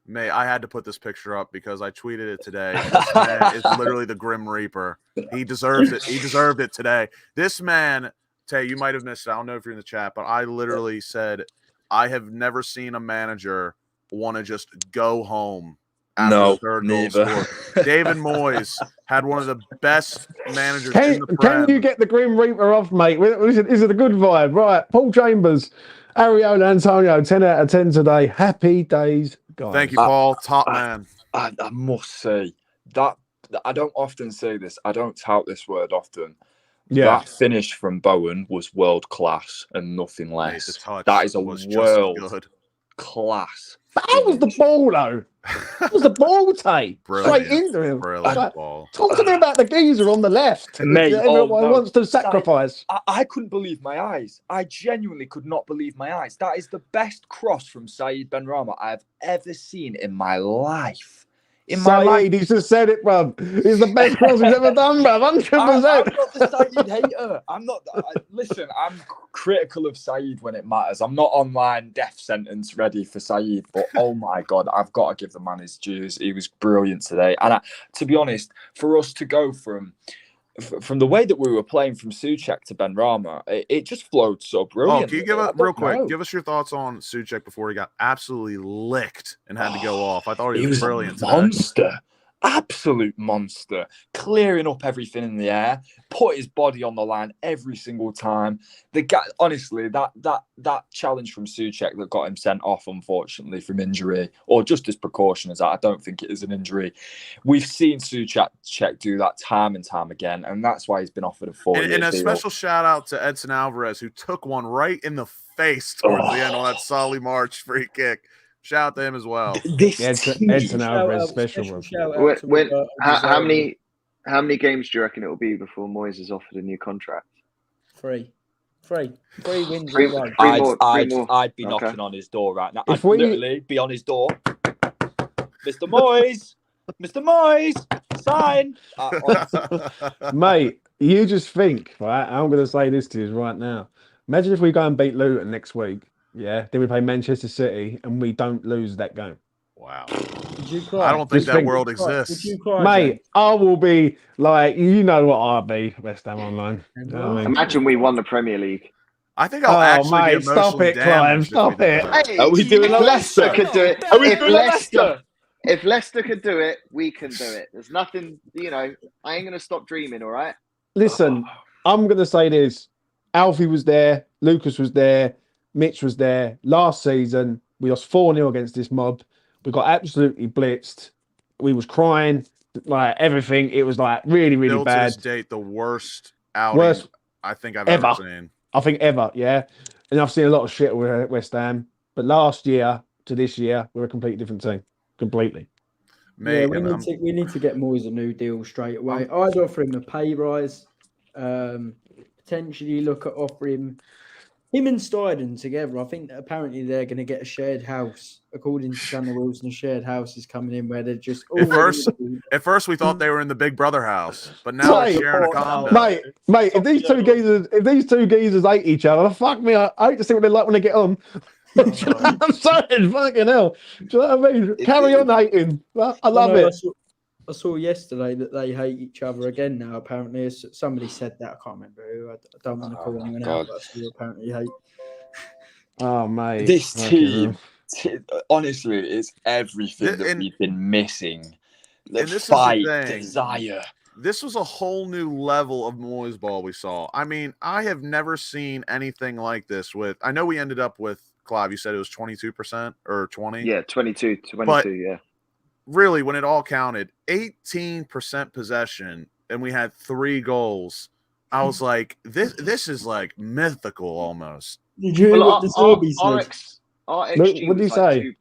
A: Mate, I had to put this picture up because I tweeted it today. This man is literally the Grim Reaper. He deserves it. He deserved it today. This man, Tay, you might have missed it. I don't know if you're in the chat, but I literally said, I have never seen a manager want to just go home after the third goal score. David Moyes had one of the best managers in the Prem.
D: Can you get the Grim Reaper off, mate? Is it a good vibe? Right. Paul Chambers, Areola, Antonio, 10 out of 10 today. Happy days, guys.
A: Thank you, Paul. Top man.
E: I must say that I don't often say this. I don't tout this word often. Yeah. That finish from Bowen was world class and nothing less. That is a world class.
D: That was the ball, though. That was the ball, Tay. Straight into him.
A: Brilliant ball.
D: Talk to me about the geezer on the left.
E: Mate,
D: everyone wants to sacrifice.
E: I couldn't believe my eyes. I genuinely could not believe my eyes. That is the best cross from Saeed Benrahma I have ever seen in my life.
D: Saeed, he's just said it, bruv. He's the best cross he's ever done, bruv. 100%.
E: I'm not the Saeed hater. Listen, I'm critical of Saeed when it matters. I'm not online death sentence ready for Saeed, but oh my God, I've got to give the man his dues. He was brilliant today. And to be honest, for us to go from the way that we were playing from Souček to Benrahma, it just flowed so brilliant.
A: Can you give us your thoughts on Souček before he got absolutely licked and had to go off? I thought he was brilliant.
E: A monster. Absolute monster, clearing up everything in the air, put his body on the line every single time. The guy, honestly, that challenge from Souček that got him sent off, unfortunately, from injury, or just as precaution as that. I don't think it is an injury. We've seen Souček do that time and time again, and that's why he's been offered a 4-year
A: And a
E: deal.
A: special shout out to Edson Alvarez, who took one right in the face towards the end on that Solly March free kick. Shout out to him as well.
D: Edson Alvarez, special one.
C: How many games do you reckon it will be before Moyes is offered a new contract?
B: 3 wins.
E: I'd be knocking on his door right now. I'd literally be on his door. Mr. Moyes, sign.
D: Mate, you just think, right? I'm going to say this to you right now. Imagine if we go and beat Luton next week. Yeah, then we play Manchester City and we don't lose that game.
A: Wow.
B: Would you cry?
A: I don't think
D: Just
A: that
D: think-
A: world
B: Would you
A: exists.
B: cry,
D: Mate,
B: James?
D: I will be like, you know what I'll be, West Ham Online. You know what I mean?
C: Imagine we won the Premier League.
A: I think I'll
D: Oh,
A: actually be
D: mate, stop
A: emotionally
D: it, Clive,
A: damaged if we
D: stop
A: did
D: it.
A: that.
C: Hey,
E: Are we doing
C: if
E: a
C: Leicester
E: Leicester?
C: could do it,
E: Are we
C: if
E: doing a Leicester?
C: if Leicester could do it, we can do it. There's nothing, I ain't gonna stop dreaming. All right.
D: Listen, I'm going to say this. Alfie was there, Lucas was there, Mitch was there. Last season, we lost 4-0 against this mob. We got absolutely blitzed. We was crying, like everything. It was like really, really
A: Still
D: bad.
A: to this date, the worst outing
D: Worst
A: I think I've
D: ever.
A: ever seen.
D: I think ever, yeah. And I've seen a lot of shit with West Ham. But last year to this year, we're a completely different team. Completely.
A: Mate,
B: Yeah, we need to get Moyes a new deal straight away. I'd offer him a pay rise. Potentially look at offering him and Steiden together. I think that apparently they're going to get a shared house. According to Shannon Wilson, a shared house is coming in where they're just all
A: At first, we thought they were in the Big Brother house, but now they're
D: Mate,
A: sharing a condo.
D: Mate, if these two geezers hate each other, fuck me, I hate to see what they're like when they get on. I'm sorry, fucking hell. Do you know what I mean? Carry on hating. I love it.
B: I saw yesterday that they hate each other again now. Apparently, somebody said that. I can't remember who. I don't want to call anyone out, but I apparently hate.
D: Oh, mate.
E: This team, honestly, it's everything that
A: And
E: we've been missing. The
A: this is the
E: fight,
A: thing.
E: desire.
A: This was a whole new level of Moyes ball we saw. I mean, I have never seen anything like this with. I know we ended up with Clive. You said it was 22% or 20.
C: Yeah, 22,
A: But
C: yeah.
A: really, when it all counted, 18% possession, and we had 3 goals. I was like, this is like mythical almost.
B: Did you hear what the Zorby said?
C: Our XG
D: What did he
C: was like
D: say?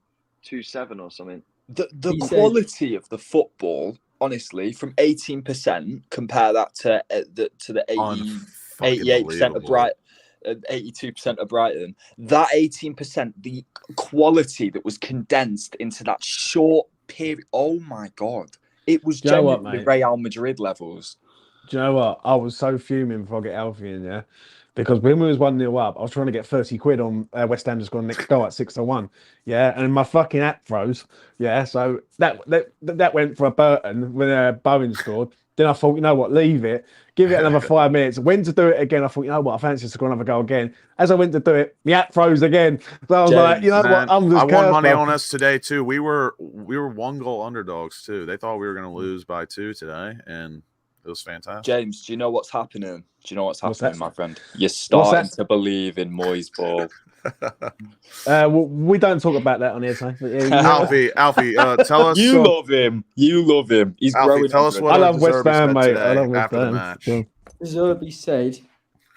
C: 2.7 or something.
E: The
B: He
E: quality of the football, honestly, from 18%, compare that to the 88% of Brighton. 82% of Brighton. That 18%, the quality that was condensed into that short period. Oh my god, it was genuinely Real Madrid levels.
D: Do you know what? I was so fuming before I get Alfie in, yeah. Because when we was 1-0 up, I was trying to get 30 quid on West Ham just gone next goal at 6-1. Yeah, and my fucking app froze. Yeah, so that went for a Burton when Bowen scored. Then I thought, you know what, leave it. Give it another 5 minutes. When to do it again, I thought, you know what, I fancy to score another goal again. As I went to do it, my app froze again. So I was like, you know what, I'm just
A: I won money on us today too. We were 1 goal underdogs too. They thought we were going to lose by 2 today, and it was fantastic.
E: James, do you know what's happening? Do you know what's happening, my friend? You're starting to believe in Moyes ball.
D: Well, we don't talk about that on here, so
A: Alfie, tell us.
E: You love him. He's
A: Alfie,
E: growing.
A: Tell us what
D: I love West Ham, mate.
A: I love West Ham. The match.
D: Yeah.
B: Zerby said,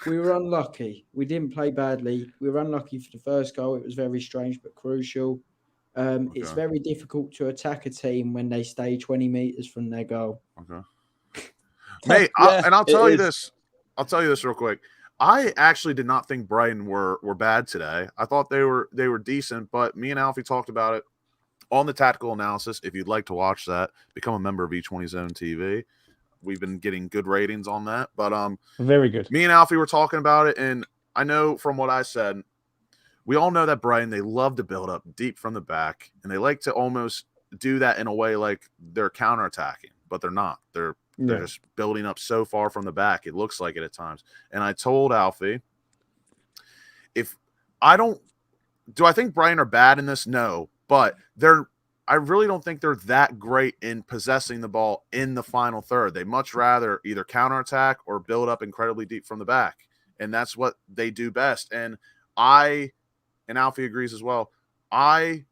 B: we were unlucky. We didn't play badly. We were unlucky for the first goal. It was very strange but crucial. It's very difficult to attack a team when they stay 20 meters from their goal.
A: Okay. Mate, I'll tell you this. I'll tell you this real quick. I actually did not think Brighton were bad today. I thought they were decent, but me and Alfie talked about it on the tactical analysis. If you'd like to watch that, become a member of E20 Zone TV. We've been getting good ratings on that. But
D: very good.
A: Me and Alfie were talking about it, and I know from what I said, we all know that Brighton, they love to build up deep from the back, and they like to almost do that in a way like they're counterattacking, but they're not. They're just building up so far from the back. It looks like it at times. And I told Alfie, do I think Brighton are bad in this? No, but I really don't think they're that great in possessing the ball in the final third. They much rather either counterattack or build up incredibly deep from the back. And that's what they do best. And Alfie agrees as well. I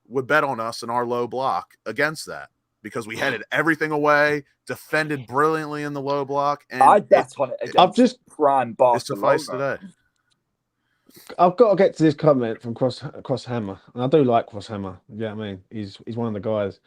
A: would bet on us in our low block against that, because we headed everything away, defended brilliantly in the low block, and
E: I bet on it against
D: I've just
E: prime Barcelona.
A: It's today.
D: I've got to get to this comment from Crosshammer, and I do like Crosshammer. Yeah, I mean, he's one of the guys.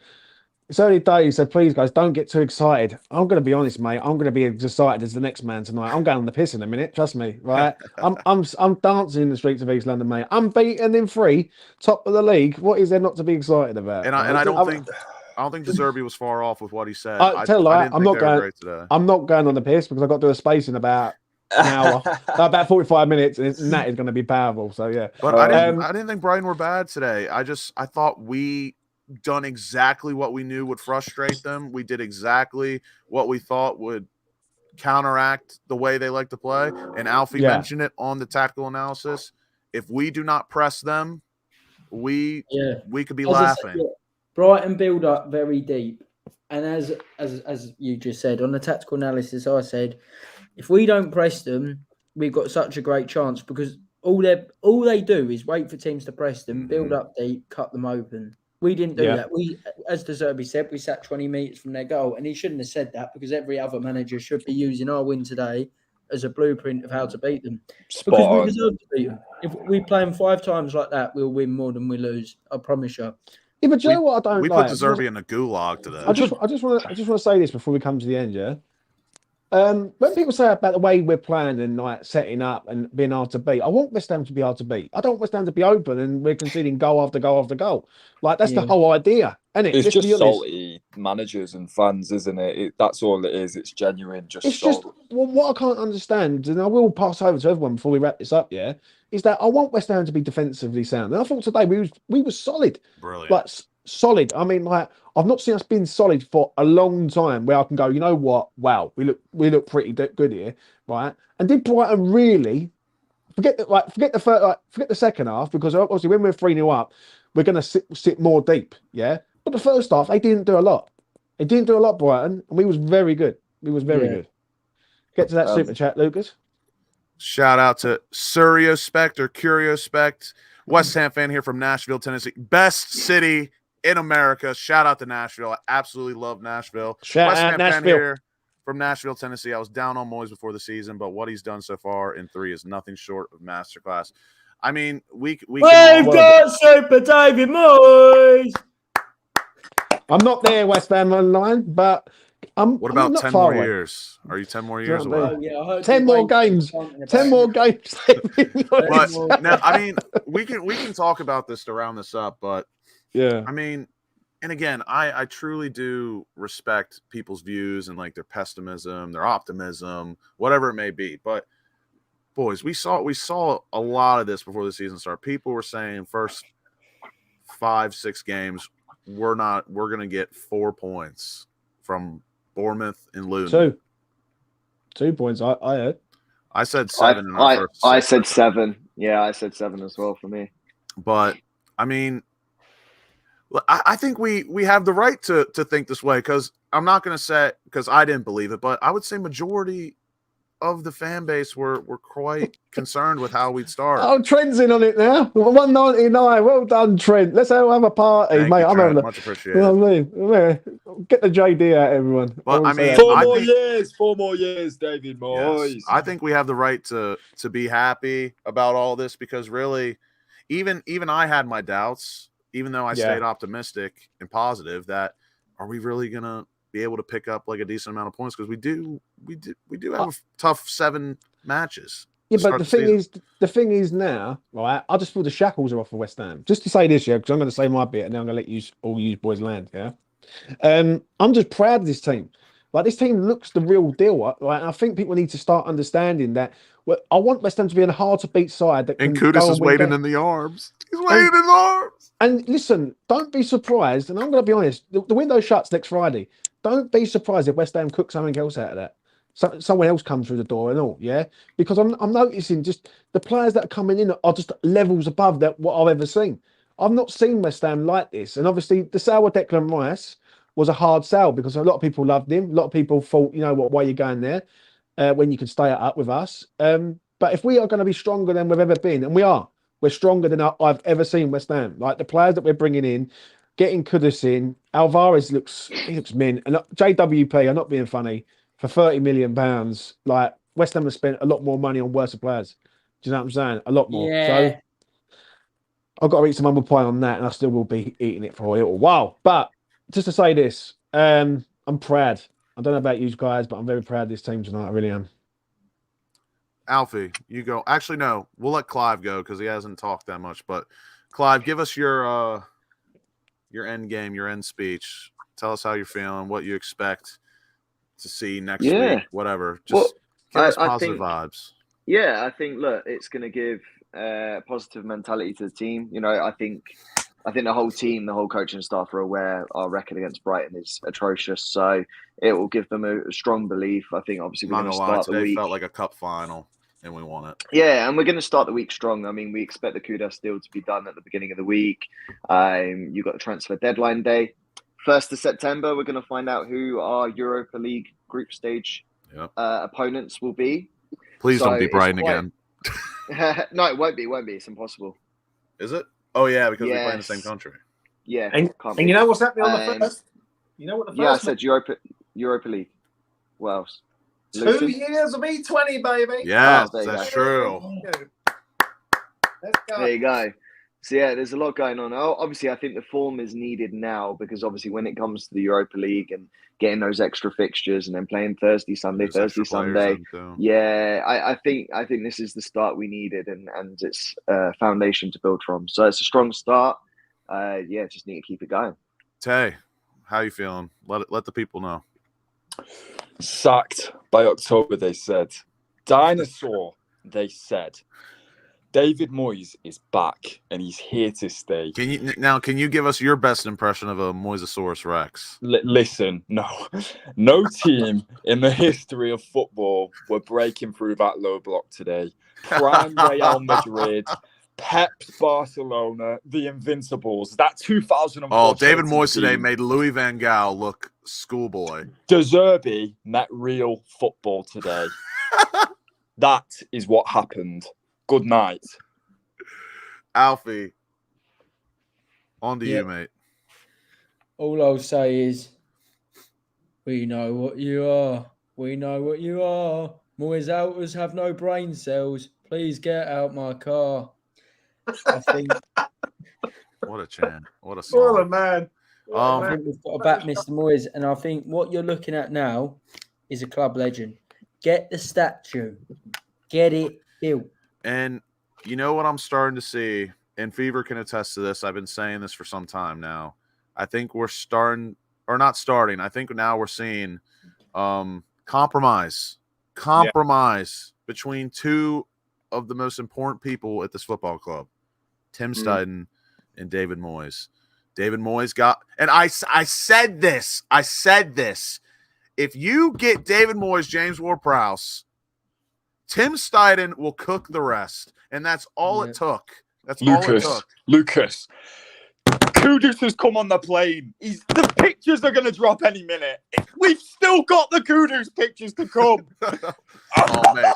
D: It's early days, so please, guys, don't get too excited. I'm going to be honest, mate. I'm going to be as excited as the next man tonight. I'm going on the piss in a minute. Trust me, right? I'm dancing in the streets of East London, mate. I'm beaten in 3, top of the league. What is there not to be excited about?
A: And I don't think De Zerbi was far off with what he said.
D: I'm not going on the piss because I've got to do a space in about an hour, about 45 minutes, and that is going to be powerful. So yeah,
A: but I didn't think Brighton were bad today. I thought we done exactly what we knew would frustrate them. We did exactly what we thought would counteract the way they like to play. And Alfie mentioned it on the tactical analysis. If we do not press them, we could be laughing.
B: Said, Brighton build up very deep. And as you just said, on the tactical analysis, I said, if we don't press them, we've got such a great chance because all they do is wait for teams to press them, build up deep, cut them open. We didn't do that. We, as De Zerbi said, we sat 20 metres from their goal, and he shouldn't have said that because every other manager should be using our win today as a blueprint of how to beat them. Because we deserve to beat them. If we play them 5 times like that, we'll win more than we lose. I promise you.
D: Yeah, but you know what I don't like?
A: We put De Zerbi in the gulag today.
D: I just want to say this before we come to the end, yeah? When people say about the way we're playing and like setting up and being hard to beat, I want West Ham to be hard to beat. I don't want West Ham to be open and we're conceding goal after goal after goal. Like that's the whole idea, isn't it?
E: It's just salty managers and fans, isn't it? That's all it is. It's genuine.
D: What I can't understand, and I will pass over to everyone before we wrap this up. Yeah, is that I want West Ham to be defensively sound, and I thought today we were solid,
A: brilliant,
D: like solid. I mean, like I've not seen us being solid for a long time. Where I can go, you know what? Wow, we look pretty good here, right? And did Brighton really forget the second half because obviously when we're 3-0 up, we're going to sit more deep, yeah. But the first half they didn't do a lot. They didn't do a lot, Brighton, and we was very good. We was very good. Get to that super chat, Lucas.
A: Shout out to Suriospect or Curiospect, West Ham fan here from Nashville, Tennessee, best city in America. Shout out to Nashville. I absolutely love Nashville.
D: Shout out Nashville.
A: Here from Nashville, Tennessee. I was down on Moyes before the season, but what he's done so far in 3 is nothing short of masterclass. I mean, we've
B: got Super David Moyes.
D: I'm not there, WestHamOnline, but
A: what about 10 more years? Are you 10 more years away?
B: Yeah,
D: 10 more games. 10 more games.
A: But now, I mean, we can talk about this to round this up, but
D: yeah,
A: I mean, and again, I truly do respect people's views and like their pessimism, their optimism, whatever it may be. But boys, we saw a lot of this before the season started. People were saying first 5-6 games, we're gonna get 4 points from Bournemouth and Luton.
D: 2 points. I heard.
A: I said 7.
C: I said 7. Yeah, I said 7 as well for me.
A: But I mean, I think we have the right to think this way because I'm not going to say because I didn't believe it, but I would say majority of the fan base were quite concerned with how we'd start.
D: Oh, Trent's in on it now. 199. Well done, Trent. Let's have a party,
A: Thank
D: mate.
A: you,
D: I'm
A: Trent.
D: having a
A: Much appreciated.
D: You know what I mean? Get the JD out, everyone.
A: But I mean,
E: 4 more years, David Moyes.
A: Yes, I think we have the right to be happy about all this because really, even I had my doubts. Even though I stayed optimistic and positive, that are we really gonna be able to pick up like a decent amount of points? Because we do have a tough 7 matches.
D: Yeah, but the thing is now, right? I just feel the shackles are off of West Ham. Just to say this, yeah, because I'm going to say my bit, and then I'm going to let you boys land. Yeah, I'm just proud of this team. Like this team looks the real deal. Right? I think people need to start understanding that. Well, I want West Ham to be a hard to beat side. That
A: and Kudus is waiting in the arms. He's waiting in the arms.
D: And listen, don't be surprised. And I'm going to be honest. The window shuts next Friday. Don't be surprised if West Ham cook something else out of that. Someone else comes through the door and all. Yeah, because I'm noticing just the players that are coming in are just levels above that what I've ever seen. I've not seen West Ham like this. And obviously, the sale with Declan Rice was a hard sell because a lot of people loved him. A lot of people thought, you know what, why are you going there when you can stay up with us? But if we are going to be stronger than we've ever been, and we're stronger than I've ever seen West Ham. Like the players that we're bringing in, getting Kudus in, Alvarez looks mint, and JWP, I'm not being funny, for £30 million. Like West Ham has spent a lot more money on worse players. Do you know what I'm saying? A lot more.
B: Yeah.
D: So I've got to eat some humble pie on that, and I still will be eating it for a little while. But just to say this, I'm proud. I don't know about you guys, but I'm very proud of this team tonight. I really am.
A: Alfie, you go. Actually, no. We'll let Clive go because he hasn't talked that much. But Clive, give us your end game, your end speech. Tell us how you're feeling, what you expect to see next week, whatever. Just give us positive vibes.
C: Yeah, I think, look, it's going to give positive mentality to the team. You know, I think I think the whole team, the whole coaching staff are aware our record against Brighton is atrocious. So it will give them a strong belief. I think obviously we're going to start the
A: today
C: week.
A: felt like a cup final, and we won it.
C: Yeah, and we're going to start the week strong. I mean, we expect the Kudas deal to be done at the beginning of the week. You've got the transfer deadline day. 1st of September, we're going to find out who our Europa League group stage opponents will be.
A: Please don't be Brighton again.
C: No, it won't be. It's impossible.
A: Is it? Oh, yeah, because we play in the same country.
C: Yeah.
D: And you know what's happening on the first? You know what the first?
C: Yeah, I said Europa League. What else?
D: 2 years of E20, baby.
A: Yeah, that's true.
D: Let's go.
C: There you go. So, yeah, there's a lot going on. Obviously, I think the form is needed now because obviously when it comes to the Europa League and getting those extra fixtures and then playing Thursday, Sunday. Yeah, I think this is the start we needed and it's a foundation to build from. So it's a strong start. Just need to keep it going.
A: Tay, how you feeling? Let the people know.
E: Sacked by October, they said. Dinosaur, they said. David Moyes is back and he's here to stay.
A: Can you give us your best impression of a Moisasaurus Rex?
E: Listen, no team in the history of football were breaking through that low block today. Prime Real Madrid, Pep's Barcelona, the Invincibles. That 2004.
A: Oh, David Moyes today made Louis van Gaal look schoolboy.
E: De Zerbi met real football today. That is what happened. Good night.
A: Alfie, on to you, mate.
B: All I'll say is, we know what you are. We know what you are. Moyes outers have no brain cells. Please get out my car. I think.
A: What a chant. What a song.
D: What a man.
B: I think we've got to back Mr. Moyes. And I think what you're looking at now is a club legend. Get the statue. Get it built.
A: And you know what I'm starting to see, and Fever can attest to this. I've been saying this for some time now. I think we're starting, or not starting. I think now we're seeing compromise between two of the most important people at this football club, Tim Steidten and David Moyes. David Moyes got, and I said this. If you get David Moyes, James Ward-Prowse, Tim Steidten will cook the rest, and that's all it took. That's all it took.
E: Lucas, Kudus has come on the plane. The pictures are going to drop any minute. We've still got the Kudus pictures to come.
A: Oh, man.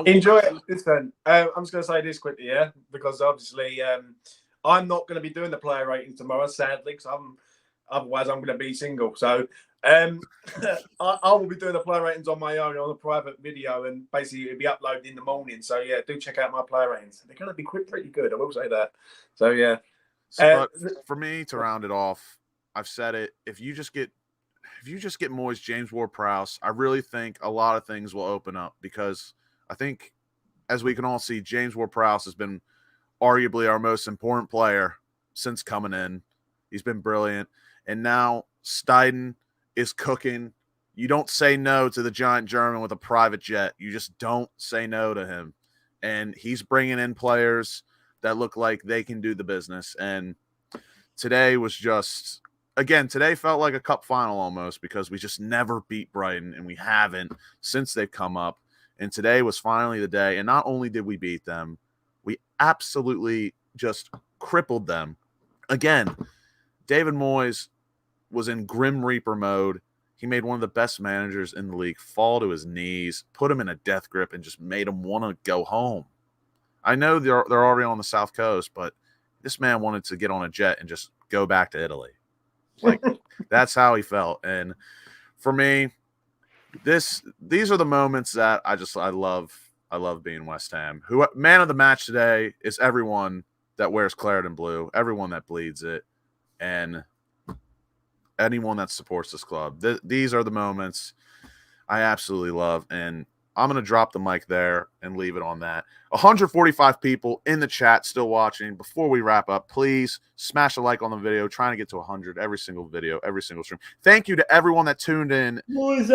D: Enjoy it. Listen, I'm just going to say this quickly, because obviously I'm not going to be doing the player rating tomorrow, sadly, because otherwise I'm going to be single. So I will be doing the player ratings on my own on a private video, and basically it'll be uploaded in the morning. So yeah, do check out my player ratings. They're going to be pretty good. I will say that. So yeah.
A: But for me to round it off, I've said it. If you just get Moyes, James Ward-Prowse, I really think a lot of things will open up, because I think, as we can all see, James Ward-Prowse has been arguably our most important player since coming in. He's been brilliant, and now Steidten is cooking. You don't say no to the giant German with a private jet. You just don't say no to him. And he's bringing in players that look like they can do the business. And today was just, again, today felt like a cup final almost, because we just never beat Brighton, and we haven't since they've come up. And today was finally the day. And not only did we beat them, we absolutely just crippled them. Again, David Moyes was in Grim Reaper mode. He made one of the best managers in the league fall to his knees, put him in a death grip, and just made him want to go home. I know they're already on the South Coast, but this man wanted to get on a jet and just go back to Italy. Like, that's how he felt. And for me, these are the moments that I love. I love being West Ham. Man of the match today is everyone that wears claret and blue, everyone that bleeds it, and anyone that supports this club. These are the moments I absolutely love, and I'm going to drop the mic there and leave it on that. 145 people in the chat still watching. Before we wrap up, please smash a like on the video. Trying to get to 100 every single video, every single stream. Thank you to everyone that tuned in.
B: Moyes.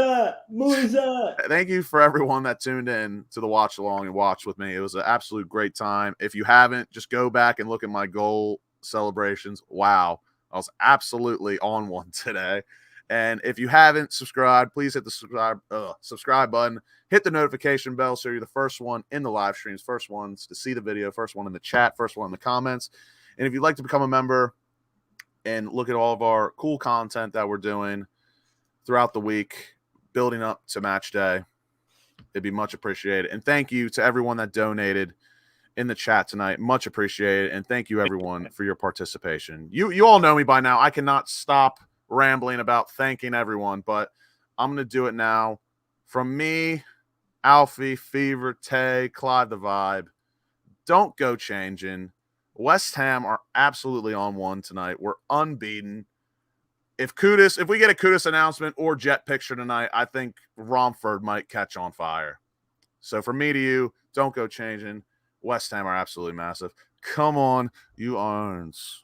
A: Thank you for everyone that tuned in to the watch along and watched with me. It was an absolute great time. If you haven't, just go back and look at my goal celebrations. Wow. I was absolutely on one today. And if you haven't subscribed, please hit the subscribe button. Hit the notification bell so you're the first one in the live streams, first ones to see the video, first one in the chat, first one in the comments. And if you'd like to become a member and look at all of our cool content that we're doing throughout the week, building up to match day, it'd be much appreciated. And thank you to everyone that donated in the chat tonight. Much appreciated. And thank you, everyone, for your participation. You all know me by now. I cannot stop rambling about thanking everyone, but I'm going to do it now. From me, Alfie, Fever, Tay, Clive the Vibe, don't go changing. West Ham are absolutely on one tonight. We're unbeaten. If we get a Kudus announcement or jet picture tonight, I think Romford might catch on fire. So from me to you, don't go changing. West Ham are absolutely massive. Come on, you Irons.